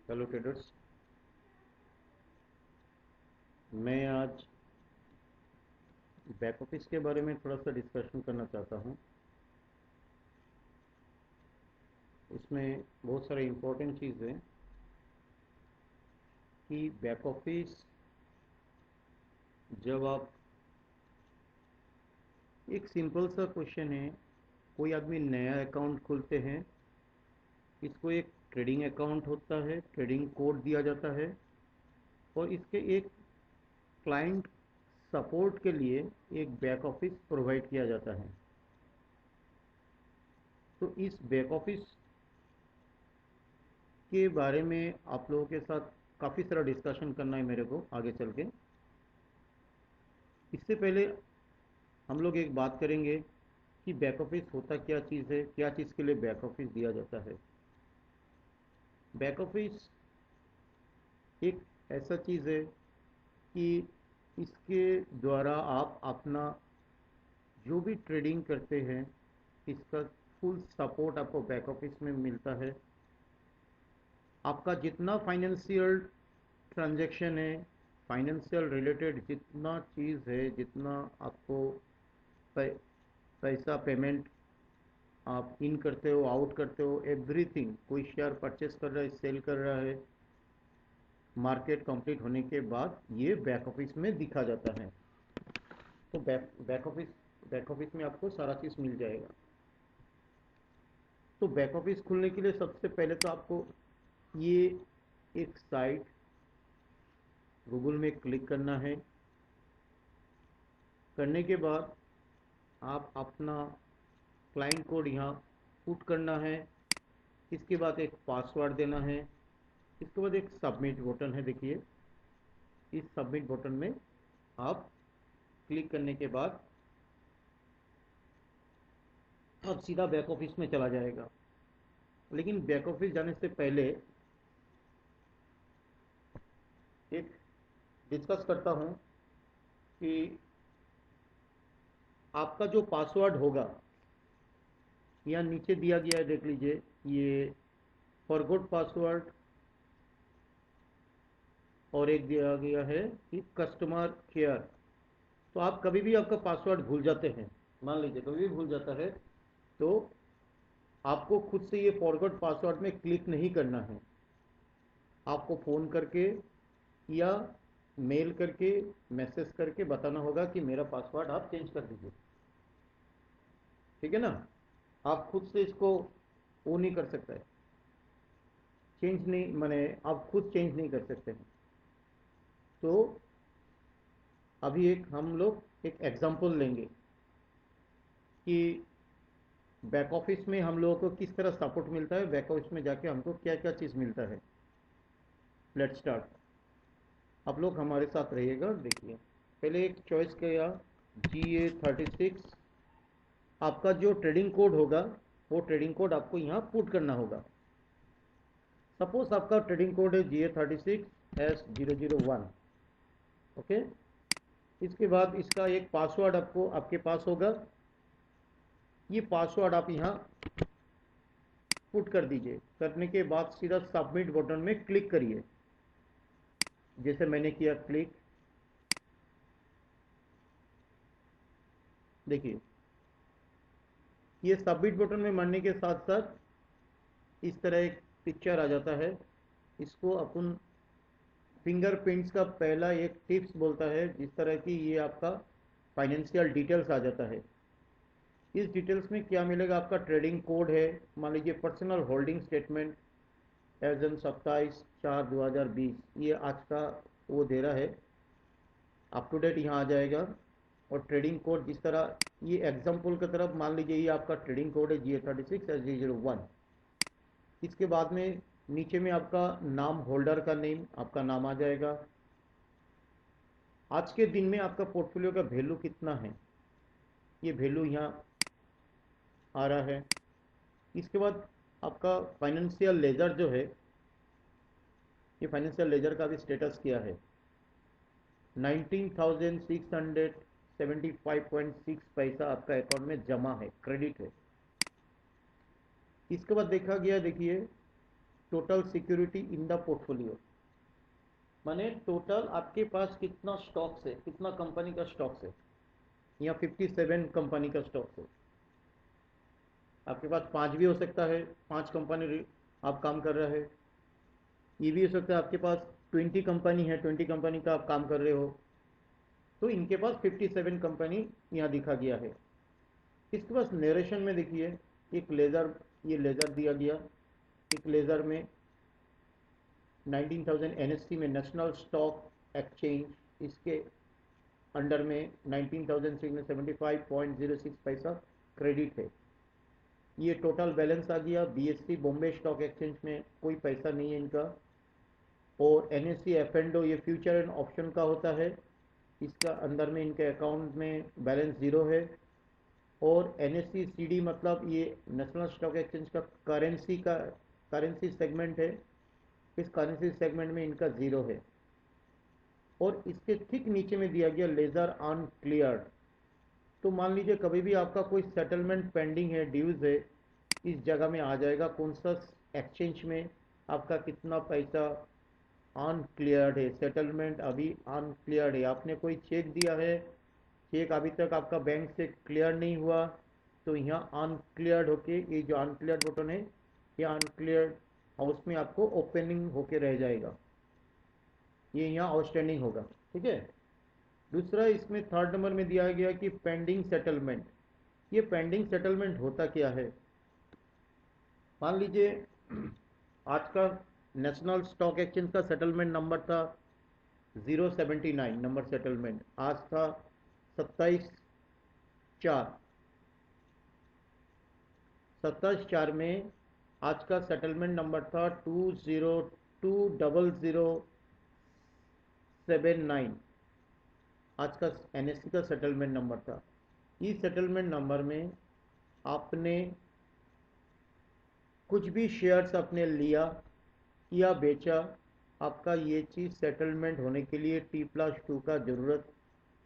Hello traders. मैं आज back office के बारे में थोड़ा सा डिस्कशन करना चाहता हूँ। इसमें बहुत सारे इम्पोर्टेंट चीज़ है कि बैक ऑफिस जब आप एक सिंपल सा क्वेश्चन है, कोई आदमी नया अकाउंट खोलते हैं, इसको एक ट्रेडिंग अकाउंट होता है, ट्रेडिंग कोड दिया जाता है और इसके एक क्लाइंट सपोर्ट के लिए एक बैक ऑफिस प्रोवाइड किया जाता है। तो इस बैक ऑफिस के बारे में आप लोगों के साथ काफ़ी सारा डिस्कशन करना है मेरे को आगे चल के। इससे पहले हम लोग एक बात करेंगे कि बैक ऑफिस होता क्या चीज़ है, क्या चीज़ के लिए बैक ऑफिस दिया जाता है। बैक ऑफिस एक ऐसा चीज़ है कि इसके द्वारा आप अपना जो भी ट्रेडिंग करते हैं, इसका फुल सपोर्ट आपको बैक ऑफिस में मिलता है। आपका जितना फाइनेंशियल ट्रांजैक्शन है, फाइनेंशियल रिलेटेड जितना चीज़ है, जितना आपको पै- पैसा पेमेंट आप इन करते हो, आउट करते हो, एवरीथिंग, कोई शेयर परचेस कर रहा है, सेल कर रहा है, मार्केट कंप्लीट होने के बाद ये बैक ऑफिस में दिखा जाता है। तो बैक ऑफिस में आपको सारा चीज़ मिल जाएगा। तो बैक ऑफिस खुलने के लिए सबसे पहले तो आपको ये एक साइट गूगल में क्लिक करना है। करने के बाद आप अपना क्लाइंट कोड यहाँ पुट करना है। इसके बाद एक पासवर्ड देना है। इसके बाद एक सबमिट बटन है, देखिए। इस सबमिट बटन में आप क्लिक करने के बाद अब सीधा बैक ऑफिस में चला जाएगा। लेकिन बैक ऑफिस जाने से पहले एक डिस्कस करता हूँ कि आपका जो पासवर्ड होगा, यहाँ नीचे दिया गया है, देख लीजिए। ये फॉरगॉट पासवर्ड और एक दिया गया है कि कस्टमर केयर। तो आप कभी भी आपका पासवर्ड भूल जाते हैं, मान लीजिए कभी भी भूल जाता है, तो आपको खुद से ये फॉरगॉट पासवर्ड में क्लिक नहीं करना है। आपको फ़ोन करके या मेल करके, मैसेज करके बताना होगा कि मेरा पासवर्ड आप चेंज कर दीजिए। ठीक है ना। आप खुद से इसको वो नहीं कर सकते, चेंज नहीं, माने आप खुद चेंज नहीं कर सकते हैं। तो अभी एक हम लोग एक एग्जांपल लेंगे कि बैक ऑफिस में हम लोगों को किस तरह सपोर्ट मिलता है, बैक ऑफिस में जाके हमको क्या क्या चीज़ मिलता है। Let's start. आप लोग हमारे साथ रहिएगा, देखिए। पहले एक चॉइस किया, GA36। आपका जो ट्रेडिंग कोड होगा, वो ट्रेडिंग कोड आपको यहाँ पुट करना होगा। सपोज आपका ट्रेडिंग कोड है GA36S001। ओके। इसके बाद इसका एक पासवर्ड आपको आपके पास होगा। ये पासवर्ड आप यहाँ पुट कर दीजिए। करने के बाद सीधा सबमिट बटन में क्लिक करिए, जैसे मैंने किया क्लिक। देखिए, ये सबमिट बटन में मरने के साथ साथ इस तरह एक पिक्चर आ जाता है। इसको अपन फिंगरप्रिंट्स का पहला एक टिप्स बोलता है, जिस तरह की ये आपका फाइनेंशियल डिटेल्स आ जाता है। इस डिटेल्स में क्या मिलेगा, आपका ट्रेडिंग कोड है, मान लीजिए personal holding statement as on 27/4/2020, ये आज का वो दे रहा है, अप टू डेट यहाँ आ जाएगा। और ट्रेडिंग कोड जिस तरह, ये एग्जाम्पल की तरफ मान लीजिए ये आपका ट्रेडिंग कोड है GA36S001। इसके बाद में नीचे में आपका नाम, होल्डर का नेम, आपका नाम आ जाएगा। आज के दिन में आपका पोर्टफोलियो का वैल्यू कितना है, ये वैल्यू यहाँ आ रहा है। इसके बाद आपका फाइनेंशियल लेजर जो है, ये फाइनेंशियल लेजर का भी स्टेटस क्या है। 19,675.6 पैसा आपका अकाउंट में जमा है, क्रेडिट है। इसके बाद देखा गया, देखिए, total security in the portfolio, माने टोटल आपके पास कितना स्टॉक्स है, कितना कंपनी का स्टॉक्स है। यहाँ 57 कंपनी का स्टॉक्स है। आपके पास 5 भी हो सकता है, 5 कंपनी आप काम कर रहे हैं। ये भी हो सकता है आपके पास 20 कंपनी है, 20 कंपनी का आप काम कर रहे हो। तो इनके पास 57 कंपनी यहाँ दिखा गया है। इसके पास नरेशन में देखिए, एक लेज़र, ये लेज़र दिया गया। एक लेज़र में 19,000 एनएससी में नेशनल स्टॉक एक्सचेंज, इसके अंडर में 19,675.06 पैसा क्रेडिट है। ये टोटल बैलेंस आ गया। बीएससी बॉम्बे स्टॉक एक्सचेंज में कोई पैसा नहीं है इनका। और एनएससी एफ एंड ओ, ये फ्यूचर एंड ऑप्शन का होता है, इसका अंदर में इनके अकाउंट में बैलेंस ज़ीरो है। और एनएससी सीडी मतलब ये नेशनल स्टॉक एक्सचेंज का करेंसी सेगमेंट है। इस करेंसी सेगमेंट में इनका ज़ीरो है। और इसके ठीक नीचे में दिया गया लेज़र अनक्लियर्ड। तो मान लीजिए कभी भी आपका कोई सेटलमेंट पेंडिंग है, ड्यूज़ है, इस जगह में आ जाएगा कौन सा एक्सचेंज में आपका कितना पैसा अनक्लियर्ड है, सेटलमेंट अभी अनक्लियर्ड है। आपने कोई चेक दिया है, चेक अभी तक आपका बैंक से क्लियर नहीं हुआ, तो यहाँ अनक्लियर्ड होके, ये जो अनक्लियर्ड बटन है, ये अनक्लियर्ड हाउस में आपको ओपनिंग होके रह जाएगा, ये यहाँ आउटस्टैंडिंग होगा। ठीक है। दूसरा इसमें थर्ड नंबर में दिया गया कि पेंडिंग सेटलमेंट। ये पेंडिंग सेटलमेंट होता क्या है? मान लीजिए आज का नेशनल स्टॉक एक्सचेंज का सेटलमेंट नंबर था 079 नंबर सेटलमेंट, आज था 27/4। 27/4 में आज का सेटलमेंट नंबर था 2020079। आज का एनएससी का सेटलमेंट नंबर था। इस सेटलमेंट नंबर में आपने कुछ भी शेयर्स आपने लिया या बेचा, आपका ये चीज़ सेटलमेंट होने के लिए T+2 का ज़रूरत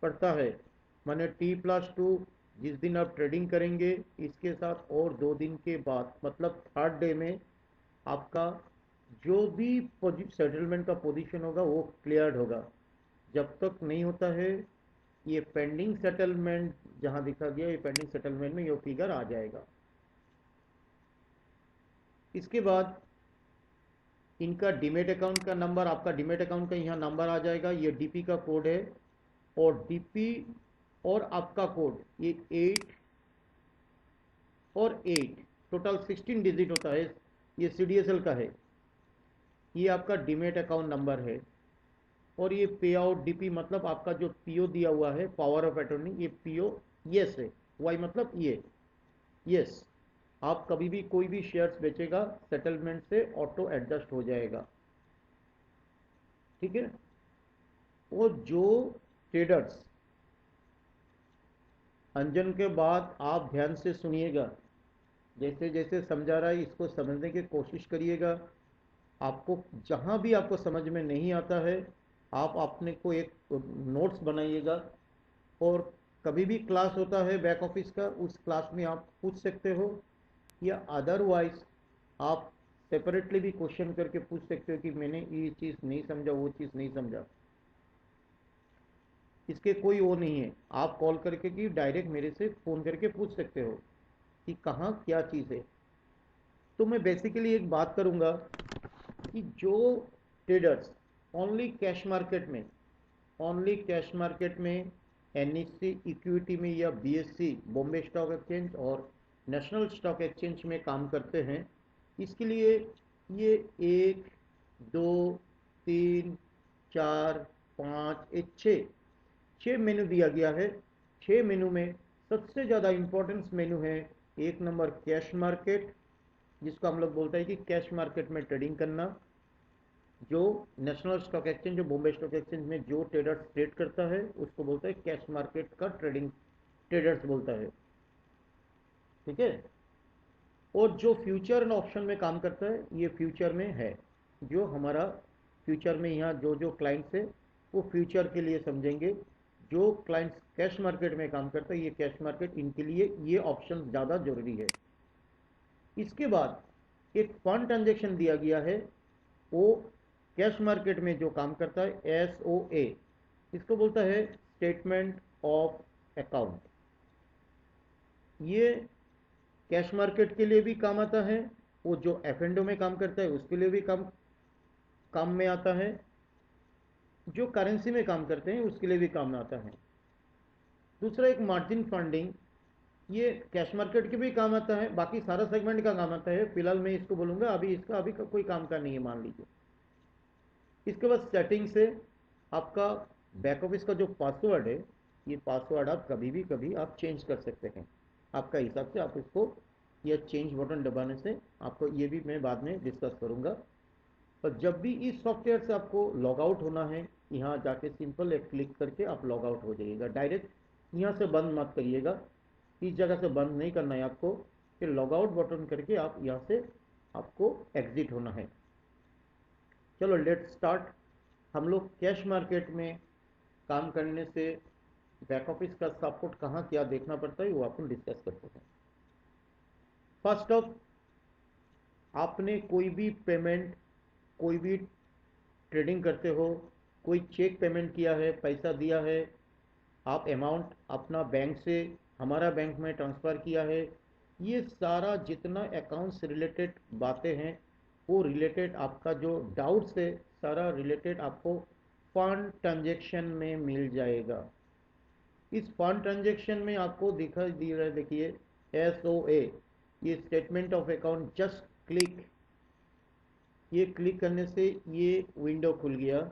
पड़ता है। माने T+2 जिस दिन आप ट्रेडिंग करेंगे, इसके साथ और 2 दिन के बाद, मतलब थर्ड डे में आपका जो भी सेटलमेंट का पोजीशन होगा वो क्लियर्ड होगा। जब तक नहीं होता है, ये पेंडिंग सेटलमेंट जहाँ दिखा गया, ये पेंडिंग सेटलमेंट में ये फिगर आ जाएगा। इसके बाद इनका डीमेट अकाउंट का नंबर, आपका डीमेट अकाउंट का यहाँ नंबर आ जाएगा, ये डीपी का कोड है। और डीपी और आपका कोड ये 8 और 8 टोटल 16 डिजिट होता है। ये सीडीएसएल का है, ये आपका डीमेट अकाउंट नंबर है। और ये पे आउट डीपी मतलब आपका जो पीओ दिया हुआ है, पावर ऑफ अटॉर्नी, ये पीओ यस है। वाई मतलब ये यस। आप कभी भी कोई भी शेयर्स बेचेगा, सेटलमेंट से ऑटो एडजस्ट हो जाएगा। ठीक है। और जो ट्रेडर्स, अंजन के बाद आप ध्यान से सुनिएगा, जैसे जैसे समझा रहा है इसको समझने की कोशिश करिएगा। आपको जहाँ भी आपको समझ में नहीं आता है, आप अपने को एक नोट्स बनाइएगा। और कभी भी क्लास होता है बैक ऑफिस का, उस क्लास में आप पूछ सकते हो, या अदरवाइज आप सेपरेटली भी क्वेश्चन करके पूछ सकते हो कि मैंने ये चीज़ नहीं समझा, वो चीज़ नहीं समझा। इसके कोई वो नहीं है, आप कॉल करके कि डायरेक्ट मेरे से फ़ोन करके पूछ सकते हो कि कहाँ क्या चीज़ है। तो मैं बेसिकली एक बात करूँगा कि जो ट्रेडर्स ओनली कैश मार्केट में, ओनली कैश मार्केट में एनएससी इक्विटी में या बीएससी बॉम्बे स्टॉक एक्सचेंज और नेशनल स्टॉक एक्सचेंज में काम करते हैं, इसके लिए ये 1 2 3 4 5 एक 6 मेनू दिया गया है। 6 मेनू में सबसे ज़्यादा इंपॉर्टेंस मेनू है, एक नंबर कैश मार्केट, जिसको हम लोग बोलते हैं कि कैश मार्केट में ट्रेडिंग करना। जो नेशनल स्टॉक एक्सचेंज, जो बॉम्बे स्टॉक एक्सचेंज में जो ट्रेडर्स ट्रेड करता है उसको बोलते हैं कैश मार्केट का ट्रेडिंग, ट्रेडर्स बोलता है। ठीक है। और जो फ्यूचर एंड ऑप्शन में काम करता है, ये फ्यूचर में है। जो हमारा फ्यूचर में यहाँ जो जो क्लाइंट्स है वो फ्यूचर के लिए समझेंगे। जो क्लाइंट्स कैश मार्केट में काम करता है, ये कैश मार्केट, इनके लिए ये ऑप्शन ज़्यादा जरूरी है। इसके बाद एक फंड ट्रांजेक्शन दिया गया है, वो कैश मार्केट में जो काम करता है, SOA, इसको बोलता है स्टेटमेंट ऑफ अकाउंट। ये कैश मार्केट के लिए भी काम आता है, वो जो F&O में काम करता है उसके लिए भी काम में आता है, जो करेंसी में काम करते हैं उसके लिए भी काम में आता है। दूसरा एक मार्जिन फंडिंग, ये कैश मार्केट के भी काम आता है, बाकी सारा सेगमेंट का काम आता है। फिलहाल मैं इसको बोलूँगा, अभी इसका कोई काम का नहीं है, मान लीजिए। इसके बाद सेटिंग से आपका बैक ऑफिस का जो पासवर्ड है, ये पासवर्ड आप कभी आप चेंज कर सकते हैं आपका हिसाब से। आप इसको यह चेंज बटन दबाने से आपको, ये भी मैं बाद में डिस्कस करूँगा। और जब भी इस सॉफ्टवेयर से आपको लॉग आउट होना है, यहाँ जाके सिंपल एक क्लिक करके आप लॉग आउट हो जाइएगा। डायरेक्ट यहाँ से बंद मत करिएगा, इस जगह से बंद नहीं करना है आपको, फिर लॉग आउट बटन करके आप यहाँ से आपको एग्जिट होना है। चलो लेट स्टार्ट। हम लोग कैश मार्केट में काम करने से बैक ऑफिस का सपोर्ट कहाँ क्या देखना पड़ता है वो अपन डिस्कस करते हैं। फर्स्ट ऑफ, आपने कोई भी पेमेंट, कोई भी ट्रेडिंग करते हो, कोई चेक पेमेंट किया है, पैसा दिया है, आप अमाउंट अपना बैंक से हमारा बैंक में ट्रांसफ़र किया है, ये सारा जितना अकाउंट से रिलेटेड बातें हैं, वो रिलेटेड आपका जो डाउट्स है, सारा रिलेटेड आपको फंड ट्रांजेक्शन में मिल जाएगा। इस फंड ट्रांजेक्शन में आपको दिखाई दे रहा है, देखिए SOA, ये statement of account. Just click, ये क्लिक करने से ये विंडो खुल गया,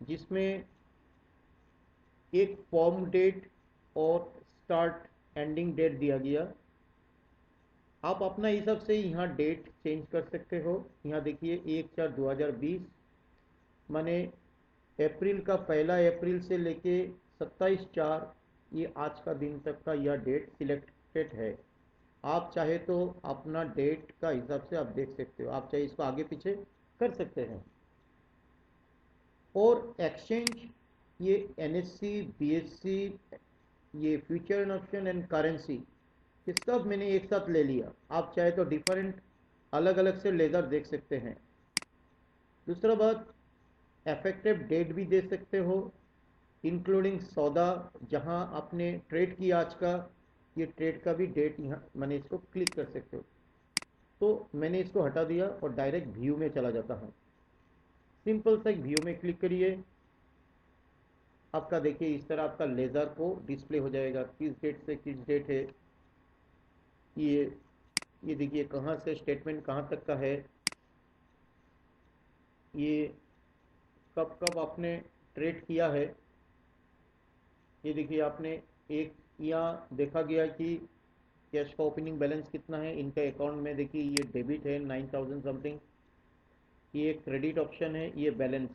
जिसमें एक फॉर्म डेट और स्टार्ट एंडिंग डेट दिया गया। आप अपना हिसाब से यहाँ डेट चेंज कर सकते हो। यहाँ देखिए 1/4/2020, माने अप्रैल का 1 अप्रैल से लेके 27/4, ये आज का दिन तक का यह डेट सिलेक्टेड है। आप चाहे तो अपना डेट का हिसाब से आप देख सकते हो, आप चाहे इसको आगे पीछे कर सकते हैं। और एक्सचेंज, ये NSE, BSE, ये future and option and currency, ये सब मैंने एक साथ ले लिया। आप चाहे तो डिफरेंट अलग अलग से लेज़र देख सकते हैं। दूसरा बात, इफेक्टिव डेट भी दे सकते हो, इंक्लूडिंग सौदा जहां आपने ट्रेड किया आज का, ये ट्रेड का भी डेट यहाँ मैंने इसको क्लिक कर सकते हो। तो मैंने इसको हटा दिया और डायरेक्ट व्यू में चला जाता हूँ। सिंपल सा व्यू में क्लिक करिए, आपका देखिए इस तरह आपका लेज़र को डिस्प्ले हो जाएगा, किस डेट से किस डेट है। ये देखिए कहाँ से स्टेटमेंट कहाँ तक का है, ये कब कब आपने ट्रेड किया है। ये देखिए आपने एक, यहाँ देखा गया कि कैश का ओपनिंग बैलेंस कितना है इनका अकाउंट में। देखिए ये डेबिट है 9000 समथिंग, ये क्रेडिट ऑप्शन है, ये बैलेंस,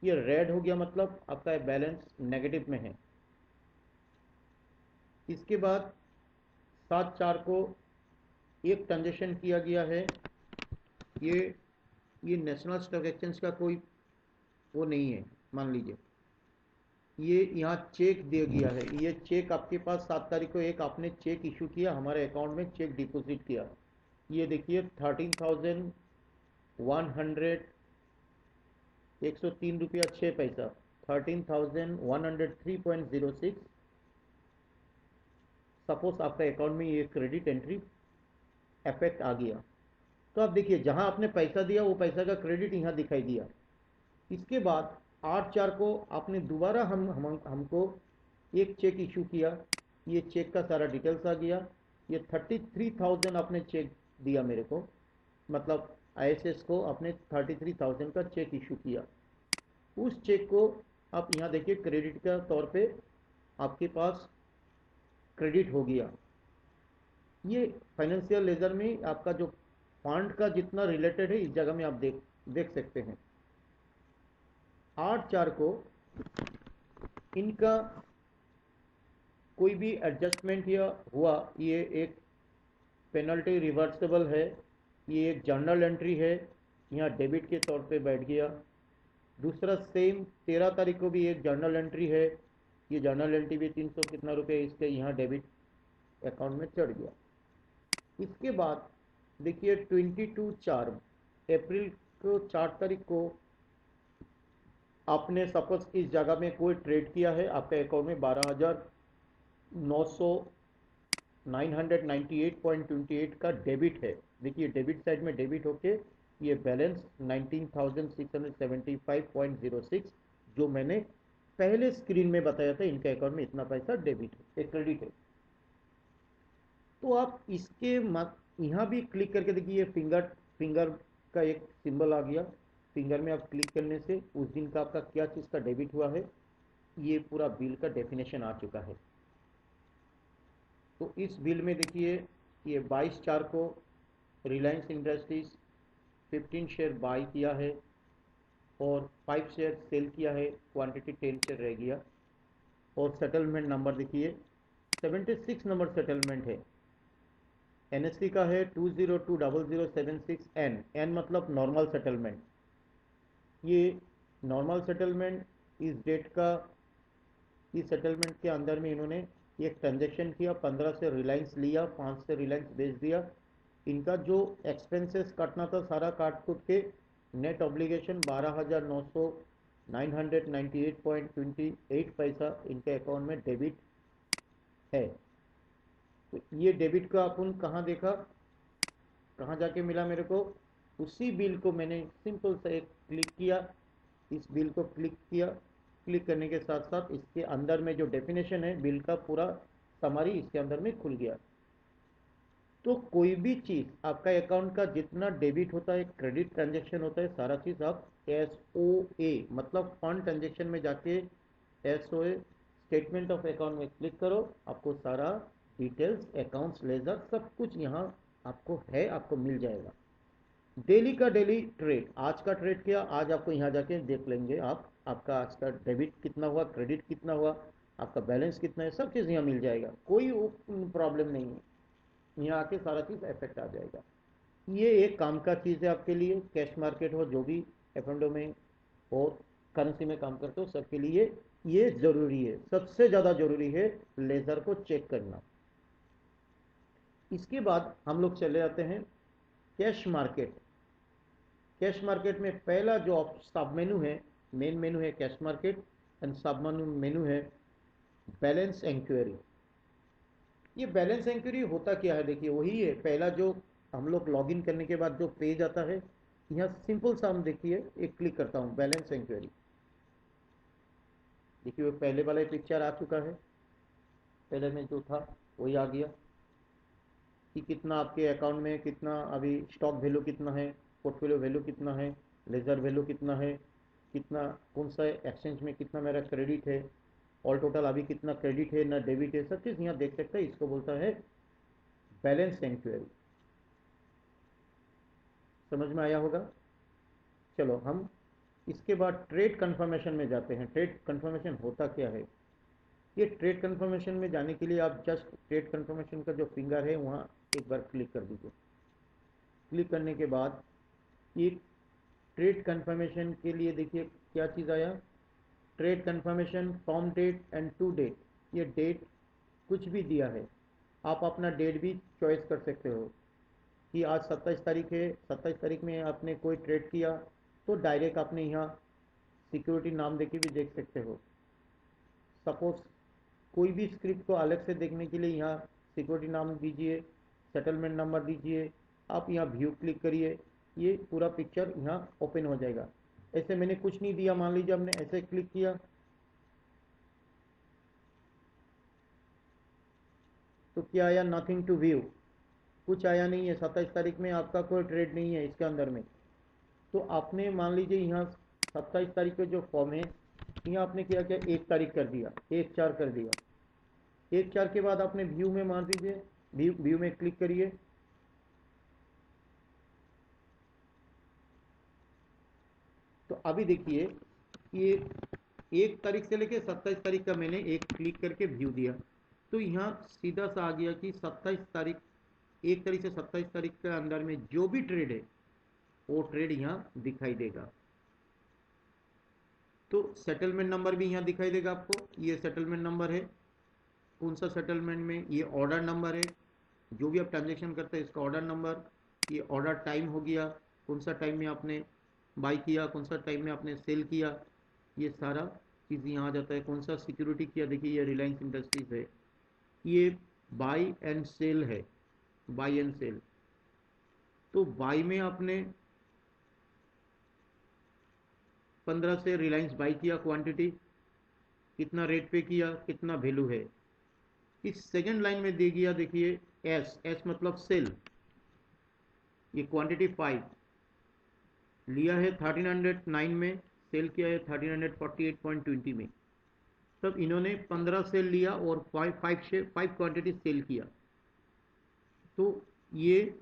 ये रेड हो गया मतलब आपका बैलेंस नेगेटिव में है। इसके बाद 7/4 को एक ट्रांजेक्शन किया गया है। ये ये नेशनल स्टॉक एक्सचेंज का कोई वो नहीं है, मान लीजिए। ये यहाँ चेक दिया गया है, ये चेक आपके पास 7 तारीख को एक आपने चेक इशू किया, हमारे अकाउंट में चेक डिपॉजिट किया। ये देखिए 13,100, 103 रुपया 6 पैसा, 13,103.06। सपोज आपका अकाउंट में ये क्रेडिट एंट्री इफेक्ट आ गया, तो आप देखिए जहां आपने पैसा दिया वो पैसा का क्रेडिट यहाँ दिखाई दिया। इसके बाद 8/4 को आपने दोबारा हमको एक चेक इशू किया, ये चेक का सारा डिटेल्स आ गया। ये 33,000 आपने चेक दिया मेरे को, मतलब ISS को आपने 33,000 का चेक इशू किया। उस चेक को आप यहाँ देखिए क्रेडिट का तौर पे आपके पास क्रेडिट हो गया। ये फाइनेंशियल लेजर में आपका जो फंड का जितना रिलेटेड है इस जगह में आप देख सकते हैं। 8/4 को इनका कोई भी एडजस्टमेंट या हुआ, ये एक पेनल्टी रिवर्सेबल है, ये एक जर्नल एंट्री है, यहाँ डेबिट के तौर पे बैठ गया। दूसरा सेम 13 तारीख को भी एक जर्नल एंट्री है, ये जर्नल एंट्री भी 300 कितना रुपये इसके यहाँ डेबिट अकाउंट में चढ़ गया। इसके बाद देखिए 22/4 अप्रैल को 4 तारीख को आपने सपोज इस जगह में कोई ट्रेड किया है, आपके अकाउंट में 12,900 998.28 का डेबिट है। देखिए डेबिट साइड में डेबिट होके ये बैलेंस 19,675.06 जो मैंने पहले स्क्रीन में बताया था, इनके अकाउंट में इतना पैसा डेबिट है, क्रेडिट है। तो आप इसके यहाँ भी क्लिक करके देखिए, ये फिंगर का एक सिंबल आ गया। फिंगर में आप क्लिक करने से उस दिन का आपका क्या चीज़ का डेबिट हुआ है, ये पूरा बिल का डेफिनेशन आ चुका है। तो इस बिल में देखिए ये 22/4 को रिलायंस इंडस्ट्रीज 15 शेयर बाई किया है और 5 शेयर सेल किया है, क्वांटिटी 10 शेयर रह गया। और सेटलमेंट नंबर देखिए 76 नंबर सेटलमेंट है, एनएससी का है 2020076 एन मतलब नॉर्मल सेटलमेंट। ये नॉर्मल सेटलमेंट इस डेट का, इस सेटलमेंट के अंदर में इन्होंने एक ट्रांजेक्शन किया, 15 से रिलायंस लिया, 5 से रिलायंस बेच दिया। इनका जो एक्सपेंसेस काटना था सारा काट कुट के नेट ऑब्लिगेशन 12,998.28 पैसा इनके अकाउंट में डेबिट है। तो ये डेबिट का अपन कहाँ देखा, कहाँ जाके मिला मेरे को, उसी बिल को मैंने सिंपल सा एक क्लिक किया, इस बिल को क्लिक किया। क्लिक करने के साथ साथ इसके अंदर में जो डेफिनेशन है बिल का पूरा समरी इसके अंदर में खुल गया। तो कोई भी चीज़ आपका अकाउंट का जितना डेबिट होता है, क्रेडिट ट्रांजेक्शन होता है, सारा चीज़ आप SOA मतलब फंड ट्रांजेक्शन में जाके SOA स्टेटमेंट ऑफ अकाउंट में क्लिक करो, आपको सारा डिटेल्स अकाउंट्स लेजर सब कुछ यहाँ आपको है, आपको मिल जाएगा। डेली का डेली ट्रेड, आज का ट्रेड किया, आज आपको यहाँ जाके देख लेंगे आप, आपका आज का डेबिट कितना हुआ, क्रेडिट कितना हुआ, आपका बैलेंस कितना है, सब चीज़ यहाँ मिल जाएगा, कोई प्रॉब्लम नहीं है। यहाँ आके सारा चीज़ इफेक्ट आ जाएगा। ये एक काम का चीज़ है आपके लिए, कैश मार्केट हो, जो भी एफ में और करेंसी में काम करते हो, सबके लिए ये ज़रूरी है, सबसे ज़्यादा ज़रूरी है लेज़र को चेक करना। इसके बाद हम लोग चले जाते हैं कैश मार्केट। कैश मार्केट में पहला जो सब मेनू है, मेन मेनू है कैश मार्केट एंड सब मेनू है बैलेंस इंक्वायरी। ये बैलेंस इंक्वायरी होता क्या है, देखिए वही है पहला जो हम लोग लॉगिन करने के बाद जो पेज आता है, यहाँ सिंपल सा हम देखिए एक क्लिक करता हूँ बैलेंस इंक्वायरी। देखिए वो पहले वाला पिक्चर आ चुका है, पहले में जो था वही आ गया कि कितना आपके अकाउंट में, कितना अभी स्टॉक वैल्यू कितना है, पोर्टफोलियो वैल्यू कितना है, लेजर वैल्यू कितना है, कितना कौन सा एक्सचेंज में कितना मेरा क्रेडिट है, ऑल टोटल अभी कितना क्रेडिट है ना डेबिट है, सब चीज़ यहाँ देख सकते हैं। इसको बोलता है बैलेंस इंक्वायरी। समझ में आया होगा। चलो हम इसके बाद ट्रेड कंफर्मेशन में जाते हैं। ट्रेड कंफर्मेशन होता क्या है, ये ट्रेड कंफर्मेशन में जाने के लिए आप जस्ट ट्रेड कंफर्मेशन का जो फिंगर है वहाँ एक बार क्लिक कर दीजिए। क्लिक करने के बाद ये ट्रेड कंफर्मेशन के लिए देखिए क्या चीज़ आया, trade confirmation from date and to date. ये डेट कुछ भी दिया है, आप अपना डेट भी चॉइस कर सकते हो कि आज 27 तारीख है, 27 तारीख में आपने कोई ट्रेड किया तो डायरेक्ट आपने यहाँ सिक्योरिटी नाम देके भी देख सकते हो। सपोज कोई भी स्क्रिप्ट को अलग से देखने के लिए यहाँ सिक्योरिटी नाम दीजिए, सेटलमेंट नंबर दीजिए, आप यहाँ व्यू क्लिक करिए, ये पूरा पिक्चर यहाँ ओपन हो जाएगा। ऐसे मैंने कुछ नहीं दिया, मान लीजिए हमने ऐसे क्लिक किया तो क्या आया, नथिंग टू व्यू, कुछ आया नहीं है। 27 तारीख में आपका कोई ट्रेड नहीं है इसके अंदर में। तो आपने मान लीजिए यहाँ 27 तारीख का जो फॉर्म है, यहाँ आपने क्या किया, 1 तारीख कर दिया, 1/4 कर दिया। 1/4 के बाद आपने व्यू में मान दीजिए, व्यू में क्लिक करिए। तो अभी देखिए ये 1 तारीख से लेके 27 तारीख का मैंने एक क्लिक करके व्यू दिया, तो यहाँ सीधा सा आ गया कि 27 तारीख, 1 तारीख से 27 तारीख के अंदर में जो भी ट्रेड है वो ट्रेड यहाँ दिखाई देगा। तो सेटलमेंट नंबर भी यहाँ दिखाई देगा आपको, ये सेटलमेंट नंबर है, कौन सा सेटलमेंट में, ये ऑर्डर नंबर है, जो भी आप ट्रांजेक्शन करते हैं इसका ऑर्डर नंबर, ये ऑर्डर टाइम हो गया, कौन सा टाइम में आपने बाई किया, कौन सा टाइम में आपने सेल किया, ये सारा चीज़ यहाँ आ जाता है। कौन सा सिक्योरिटी किया, देखिए ये रिलायंस इंडस्ट्रीज है, ये बाई एंड सेल है, बाई एंड सेल। तो बाई में आपने 15 से रिलायंस बाई किया, क्वांटिटी कितना रेट पे किया, कितना वैल्यू है। इस सेकंड लाइन में दे दिया, देखिए एस, एस मतलब सेल, ये क्वांटिटी 5 लिया है 1309 में, सेल किया है 1348.20 में। तब इन्होंने 15 सेल लिया और 5 क्वांटिटी सेल किया। तो ये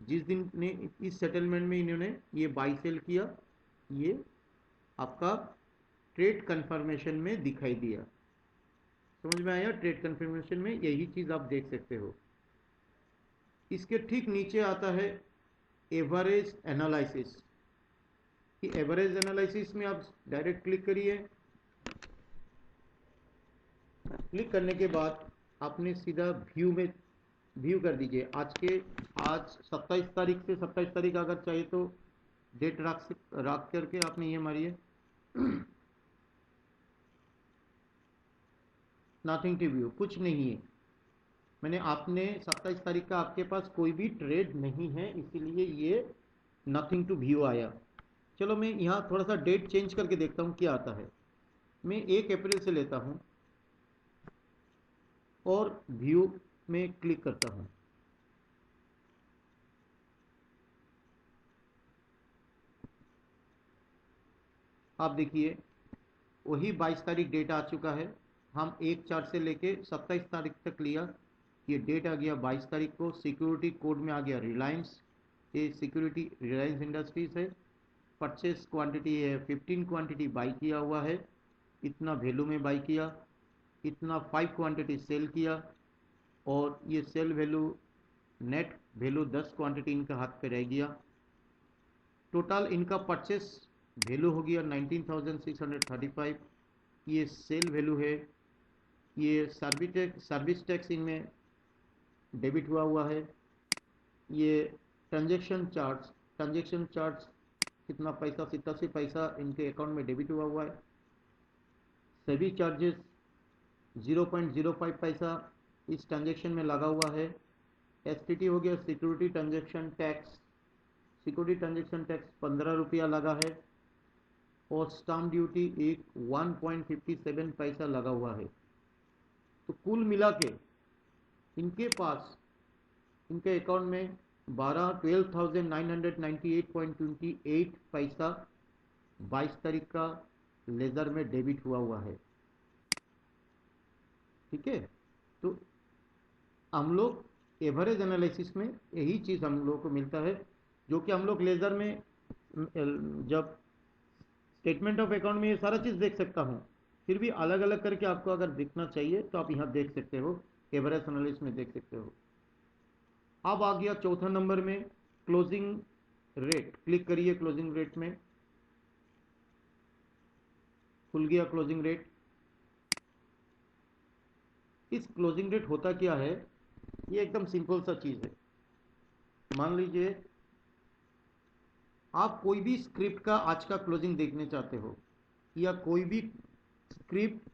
जिस दिन ने इस सेटलमेंट में इन्होंने ये बाई सेल किया, ये आपका ट्रेड कंफर्मेशन में दिखाई दिया। समझ में आया? ट्रेड कंफर्मेशन में यही चीज़ आप देख सकते हो। इसके ठीक नीचे आता है एवरेज एनालिसिस। कि एवरेज एनालिसिस में आप डायरेक्ट क्लिक करिए। क्लिक करने के बाद आपने सीधा व्यू में व्यू कर दीजिए। आज 27 तारीख से 27 तारीख अगर चाहिए तो डेट रख करके आपने ये मारिए नथिंग टू व्यू, कुछ नहीं है। मैंने आपने 27 तारीख का आपके पास कोई भी ट्रेड नहीं है, इसीलिए ये नथिंग टू व्यू आया। चलो मैं यहाँ थोड़ा सा डेट चेंज करके देखता हूँ क्या आता है। मैं 1 अप्रैल से लेता हूँ और व्यू में क्लिक करता हूँ। आप देखिए वही 22 तारीख डेट आ चुका है। हम 1/4 से लेके 27 तारीख तक लिया, ये डेट आ गया 22 तारीख को। सिक्योरिटी कोड में आ गया रिलायंस, ये सिक्योरिटी रिलायंस इंडस्ट्रीज है। परचेस क्वांटिटी है 15 क्वांटिटी बाई किया हुआ है, इतना वैल्यू में बाई किया, इतना 5 क्वांटिटी सेल किया, और ये sale value net value 10 quantity इनका हाथ पे रह गया। टोटल इनका परचेस वैल्यू हो गया 19,635। ये सेल वैल्यू है। ये सर्विस टैक्स इनमें डेबिट हुआ है। ये ट्रांजेक्शन चार्ज कितना पैसा, 87 पैसा इनके अकाउंट में डेबिट हुआ है। सभी चार्जेस 0.05 पैसा इस ट्रांजेक्शन में लगा हुआ है। एसटीटी हो गया security transaction tax, security transaction tax 15 रुपया लगा है, और स्टाम्प ड्यूटी एक 1.57 पैसा लगा हुआ है। तो कुल मिला के इनके पास इनके अकाउंट में 12,998.28 पैसा 22 तारीख का लेज़र में डेबिट हुआ है। ठीक है, तो हम लोग एवरेज एनालिसिस में यही चीज़ हम लोग को मिलता है, जो कि हम लोग लेज़र में जब स्टेटमेंट ऑफ अकाउंट में ये सारा चीज़ देख सकता हूँ, फिर भी अलग अलग करके आपको अगर देखना चाहिए तो आप यहाँ देख सकते हो, एवरेज एनालिसिस में देख सकते हो। अब आ गया चौथा नंबर में क्लोजिंग रेट। क्लिक करिए क्लोजिंग रेट में, खुल गया क्लोजिंग रेट। इस क्लोजिंग रेट होता क्या है, ये एकदम सिंपल सा चीज़ है। मान लीजिए आप कोई भी स्क्रिप्ट का आज का क्लोजिंग देखने चाहते हो, या कोई भी स्क्रिप्ट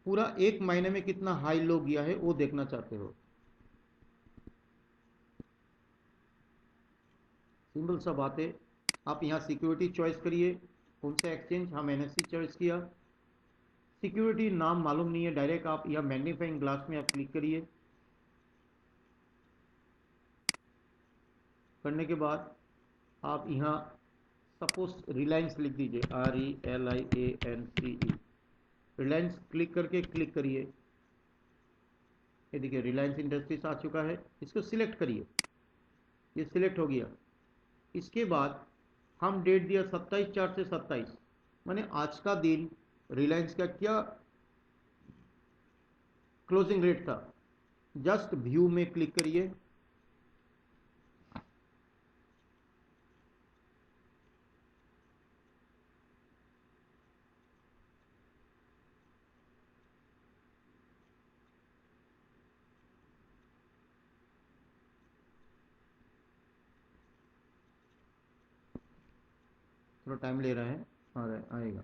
पूरा एक महीने में कितना हाई लो गया है वो देखना चाहते हो। सिंपल सा बात है, आप यहाँ सिक्योरिटी चॉइस करिए, कौन सा एक्सचेंज, हम एनएससी चॉइस किया। सिक्योरिटी नाम मालूम नहीं है, डायरेक्ट आप यहाँ मैग्नीफाइंग ग्लास में आप क्लिक करिए। करने के बाद आप यहाँ सपोज रिलायंस लिख दीजिए, RELIANCE, रिलायंस क्लिक करके क्लिक करिए। ये देखिए रिलायंस इंडस्ट्रीज आ चुका है, इसको सिलेक्ट करिए, ये सिलेक्ट हो गया। इसके बाद हम डेट दिया 27/4 से 27, माने आज का दिन रिलायंस का क्या क्लोजिंग रेट था। जस्ट व्यू में क्लिक करिए। थोड़ा टाइम ले रहा है, आ रहा है, आएगा।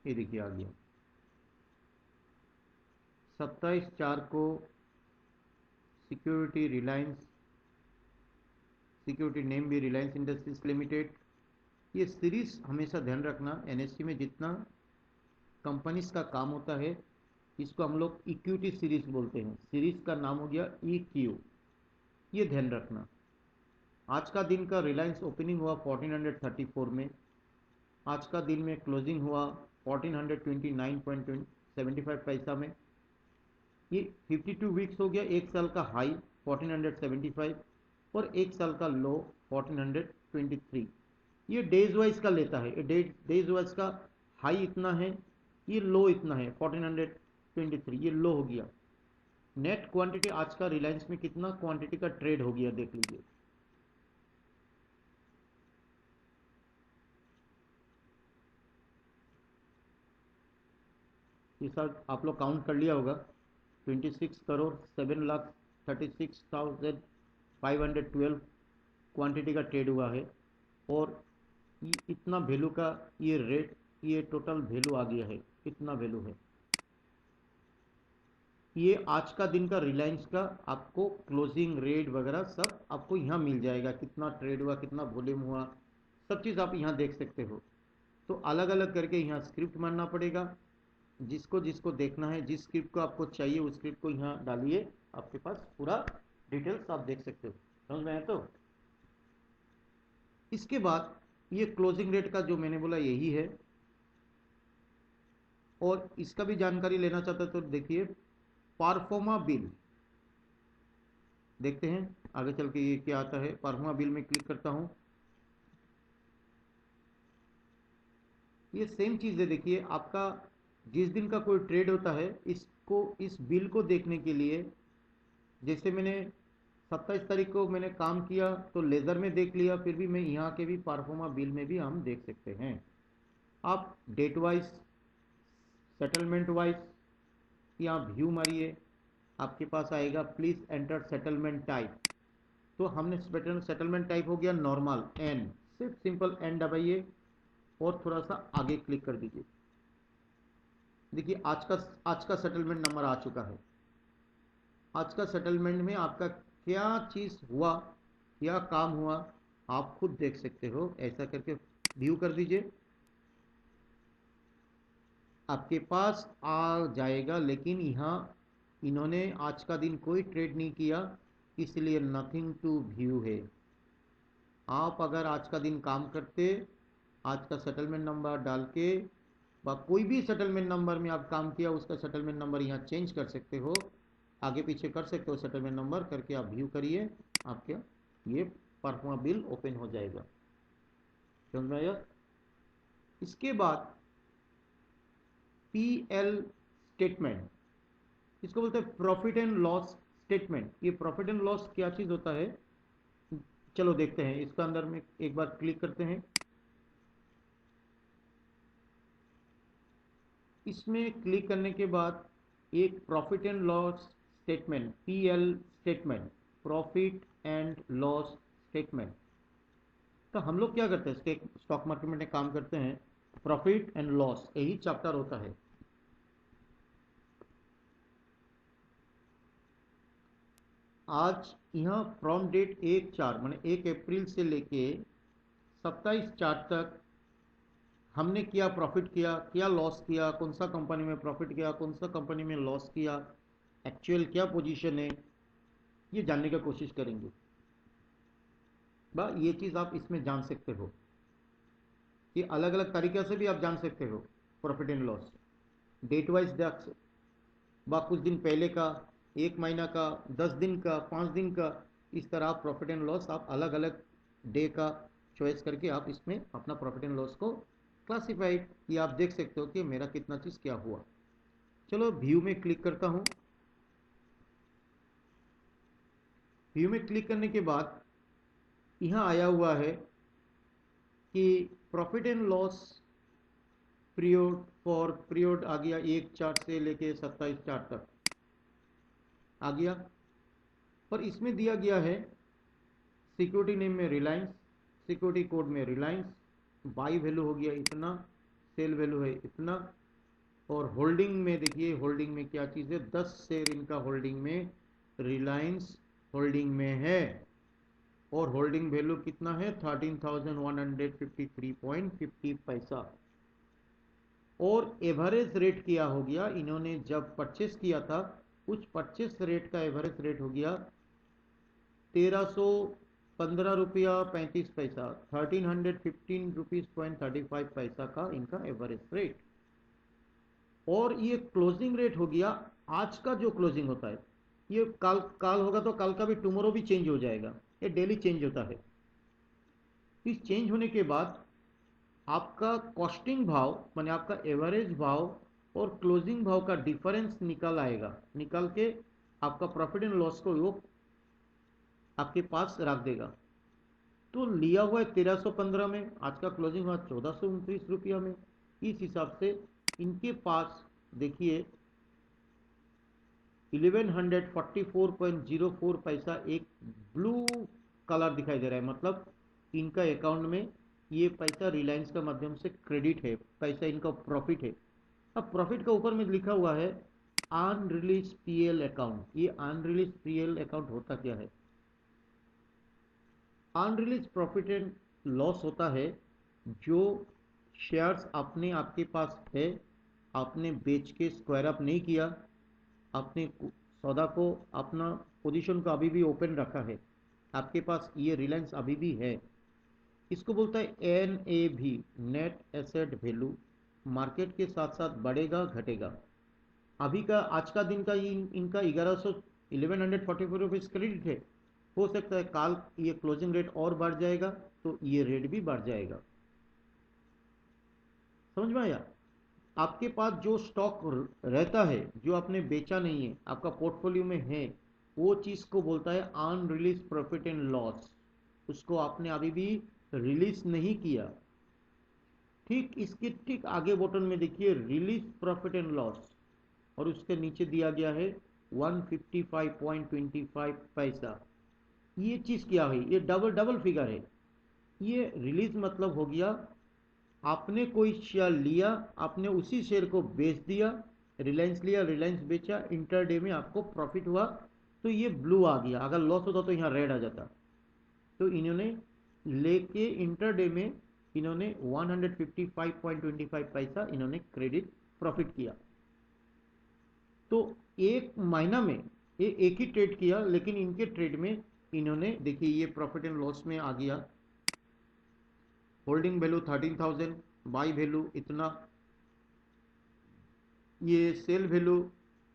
ये देखिए आ गया। 27/4 को सिक्योरिटी रिलायंस, सिक्योरिटी नेम भी रिलायंस इंडस्ट्रीज लिमिटेड। ये सीरीज हमेशा ध्यान रखना, एनएससी में जितना कंपनीज का काम होता है इसको हम लोग इक्विटी सीरीज बोलते हैं। सीरीज का नाम हो गया EQ, ये ध्यान रखना। आज का दिन का रिलायंस ओपनिंग हुआ 1434 में, आज का दिन में क्लोजिंग हुआ 1429.75 पैसा में। ये 52 वीक्स हो गया, एक साल का हाई 1475 और एक साल का लो 1423। ये डेज वाइज का लेता है, ये डेज वाइज का हाई इतना है, ये लो इतना है 1423, ये लो हो गया। नेट क्वांटिटी आज का रिलायंस में कितना क्वांटिटी का ट्रेड हो गया देख लीजिए। ये सब आप लोग काउंट कर लिया होगा, 26,07,36,512 क्वांटिटी का ट्रेड हुआ है। और इतना वैल्यू का ये रेट, ये टोटल वैल्यू आ गया है, कितना वैल्यू है। ये आज का दिन का रिलायंस का आपको क्लोजिंग रेट वगैरह सब आपको यहाँ मिल जाएगा, कितना ट्रेड हुआ, कितना वॉल्यूम हुआ, सब चीज़ आप यहाँ देख सकते हो। तो अलग अलग करके यहाँ स्क्रिप्ट मानना पड़ेगा, जिसको जिसको देखना है, जिस स्क्रिप्ट को आपको चाहिए उस स्क्रिप्ट को यहाँ डालिए, आपके पास पूरा डिटेल्स आप देख सकते हो। समझ में आया? तो इसके बाद ये क्लोजिंग रेट का जो मैंने बोला यही है। और इसका भी जानकारी लेना चाहता है तो देखिए परफॉर्मा बिल, देखते हैं आगे चल के ये क्या आता है। परफॉर्मा बिल में क्लिक करता हूं, ये सेम चीज़ है। देखिए आपका जिस दिन का कोई ट्रेड होता है इसको, इस बिल को देखने के लिए, जैसे मैंने 27 तारीख को मैंने काम किया तो लेज़र में देख लिया, फिर भी मैं यहाँ के भी परफॉर्मा बिल में भी हम देख सकते हैं। आप डेट वाइज, सेटलमेंट वाइज यहाँ व्यू मारिए, आपके पास आएगा प्लीज एंटर सेटलमेंट टाइप। तो हमने सेटलमेंट टाइप हो गया नॉर्मल एन, सिर्फ सिंपल एन दबाइए और थोड़ा सा आगे क्लिक कर दीजिए। देखिए आज का सेटलमेंट नंबर आ चुका है। आज का सेटलमेंट में आपका क्या चीज़ हुआ, क्या काम हुआ, आप खुद देख सकते हो। ऐसा करके व्यू कर दीजिए, आपके पास आ जाएगा। लेकिन यहाँ इन्होंने आज का दिन कोई ट्रेड नहीं किया, इसलिए नथिंग टू व्यू है। आप अगर आज का दिन काम करते, आज का सेटलमेंट नंबर डाल के कोई भी सेटलमेंट नंबर में आप काम किया, उसका सेटलमेंट नंबर यहाँ चेंज कर सकते हो, आगे पीछे कर सकते हो। सेटलमेंट नंबर करके आप व्यू करिए, आपका ये परफॉर्मा बिल ओपन हो जाएगा। समझ में आया? इसके बाद PL स्टेटमेंट, इसको बोलते हैं प्रॉफिट एंड लॉस स्टेटमेंट। ये प्रॉफिट एंड लॉस क्या चीज़ होता है, चलो देखते हैं। इसका अंदर में एक बार क्लिक करते हैं, इसमें क्लिक करने के बाद एक profit and loss statement, PL statement, profit and loss statement. तो हम लोग क्या करते हैं, स्टॉक मार्केट में काम करते हैं, प्रॉफिट एंड लॉस यही चैप्टर होता है। आज यहाँ फ्रॉम डेट 1/4 माने 1 अप्रैल से लेके 27/4 तक हमने क्या प्रॉफिट किया, क्या लॉस किया, कौन सा कंपनी में प्रॉफिट किया, कौन सा कंपनी में लॉस किया, एक्चुअल क्या पोजीशन है, ये जानने का कोशिश करेंगे। ये चीज़ आप इसमें जान सकते हो, ये अलग अलग तरीके से भी आप जान सकते हो profit and loss. Date wise कुछ दिन पहले का, 1 महीना का, 10 दिन का, 5 दिन का, इस तरह आप प्रॉफिट एंड लॉस आप अलग अलग डे का चॉइस करके आप इसमें अपना प्रॉफिट एंड लॉस को क्लासीफाइड ये आप देख सकते हो कि मेरा कितना चीज़ क्या हुआ। चलो व्यू में क्लिक करता हूँ। व्यू में क्लिक करने के बाद यहाँ आया हुआ है कि profit and loss period for period आ गया 1/4 से लेके 27/4 तक आ गया। और इसमें दिया गया है सिक्योरिटी नेम में रिलायंस, सिक्योरिटी कोड में रिलायंस, बाई वैल्यू हो गया इतना, सेल वैल्यू है इतना, और होल्डिंग में देखिए होल्डिंग में क्या चीज़ है, 10 शेयर इनका होल्डिंग में रिलायंस होल्डिंग में है, और होल्डिंग वैल्यू कितना है 13,153.50 पैसा। और एवरेज रेट क्या हो गया, इन्होंने जब परचेस किया था उस परचेस रेट का एवरेज रेट हो गया 1315 रुपया 35 पैसा, 1315 रुपीज.35 का इनका एवरेज रेट। और ये क्लोजिंग रेट हो गया आज का जो क्लोजिंग होता है, ये कल कल होगा तो कल का भी टुमारो भी चेंज हो जाएगा, ये डेली चेंज होता है। इस चेंज होने के बाद आपका कॉस्टिंग भाव माने आपका एवरेज भाव और क्लोजिंग भाव का डिफरेंस निकल आएगा, निकल के आपका प्रॉफिट एंड लॉस को वो आपके पास रख देगा। तो लिया हुआ है 1315 में, आज का क्लोजिंग हुआ 1429 रुपया में। इस हिसाब से इनके पास देखिए 1144.04 पैसा एक ब्लू कलर दिखाई दे रहा है, मतलब इनका अकाउंट में ये पैसा रिलायंस का माध्यम से क्रेडिट है, पैसा इनका प्रॉफिट है। अब प्रॉफिट का ऊपर में लिखा हुआ है अनरिलीज पीएल अकाउंट। ये अनरिलीज पीएल अकाउंट होता क्या है, अनरिलीज प्रॉफिट एंड लॉस होता है जो शेयर्स अपने आपके पास है, आपने बेच के स्क्वायर अप नहीं किया, अपने सौदा को अपना पोजीशन को अभी भी ओपन रखा है, आपके पास ये रिलायंस अभी भी है, इसको बोलता है एन ए भी, नेट एसेट वैल्यू। मार्केट के साथ साथ बढ़ेगा घटेगा। अभी का आज का दिन का इनका 1144 रुपीज़ क्रेडिट है, हो सकता है कल ये क्लोजिंग रेट और बढ़ जाएगा तो ये रेट भी बढ़ जाएगा। समझ में आया? आपके पास जो स्टॉक रहता है जो आपने बेचा नहीं है, आपका पोर्टफोलियो में है, वो चीज़ को बोलता है अनरिलीज प्रॉफिट एंड लॉस। उसको आपने अभी भी रिलीज नहीं किया। ठीक इसके ठीक आगे बटन में देखिए रिलीज प्रॉफिट एंड लॉस, और उसके नीचे दिया गया है 155.25 पैसा। ये चीज़ क्या है, ये डबल डबल फिगर है। ये रिलीज मतलब हो गया आपने कोई शेयर लिया, आपने उसी शेयर को बेच दिया, रिलायंस लिया, रिलायंस बेचा, इंटरडे में आपको प्रॉफिट हुआ तो ये ब्लू आ गया, अगर लॉस होता तो यहाँ रेड आ जाता। तो इन्होंने लेके इंटरडे में इन्होंने 155.25 पैसा इन्होंने क्रेडिट प्रॉफिट किया। तो एक महीना में ये एक ही ट्रेड किया, लेकिन इनके ट्रेड में इन्होंने देखिए ये प्रॉफिट एंड लॉस में आ गया, होल्डिंग वैल्यू 13,000, बाई वैल्यू इतना, ये सेल वैल्यू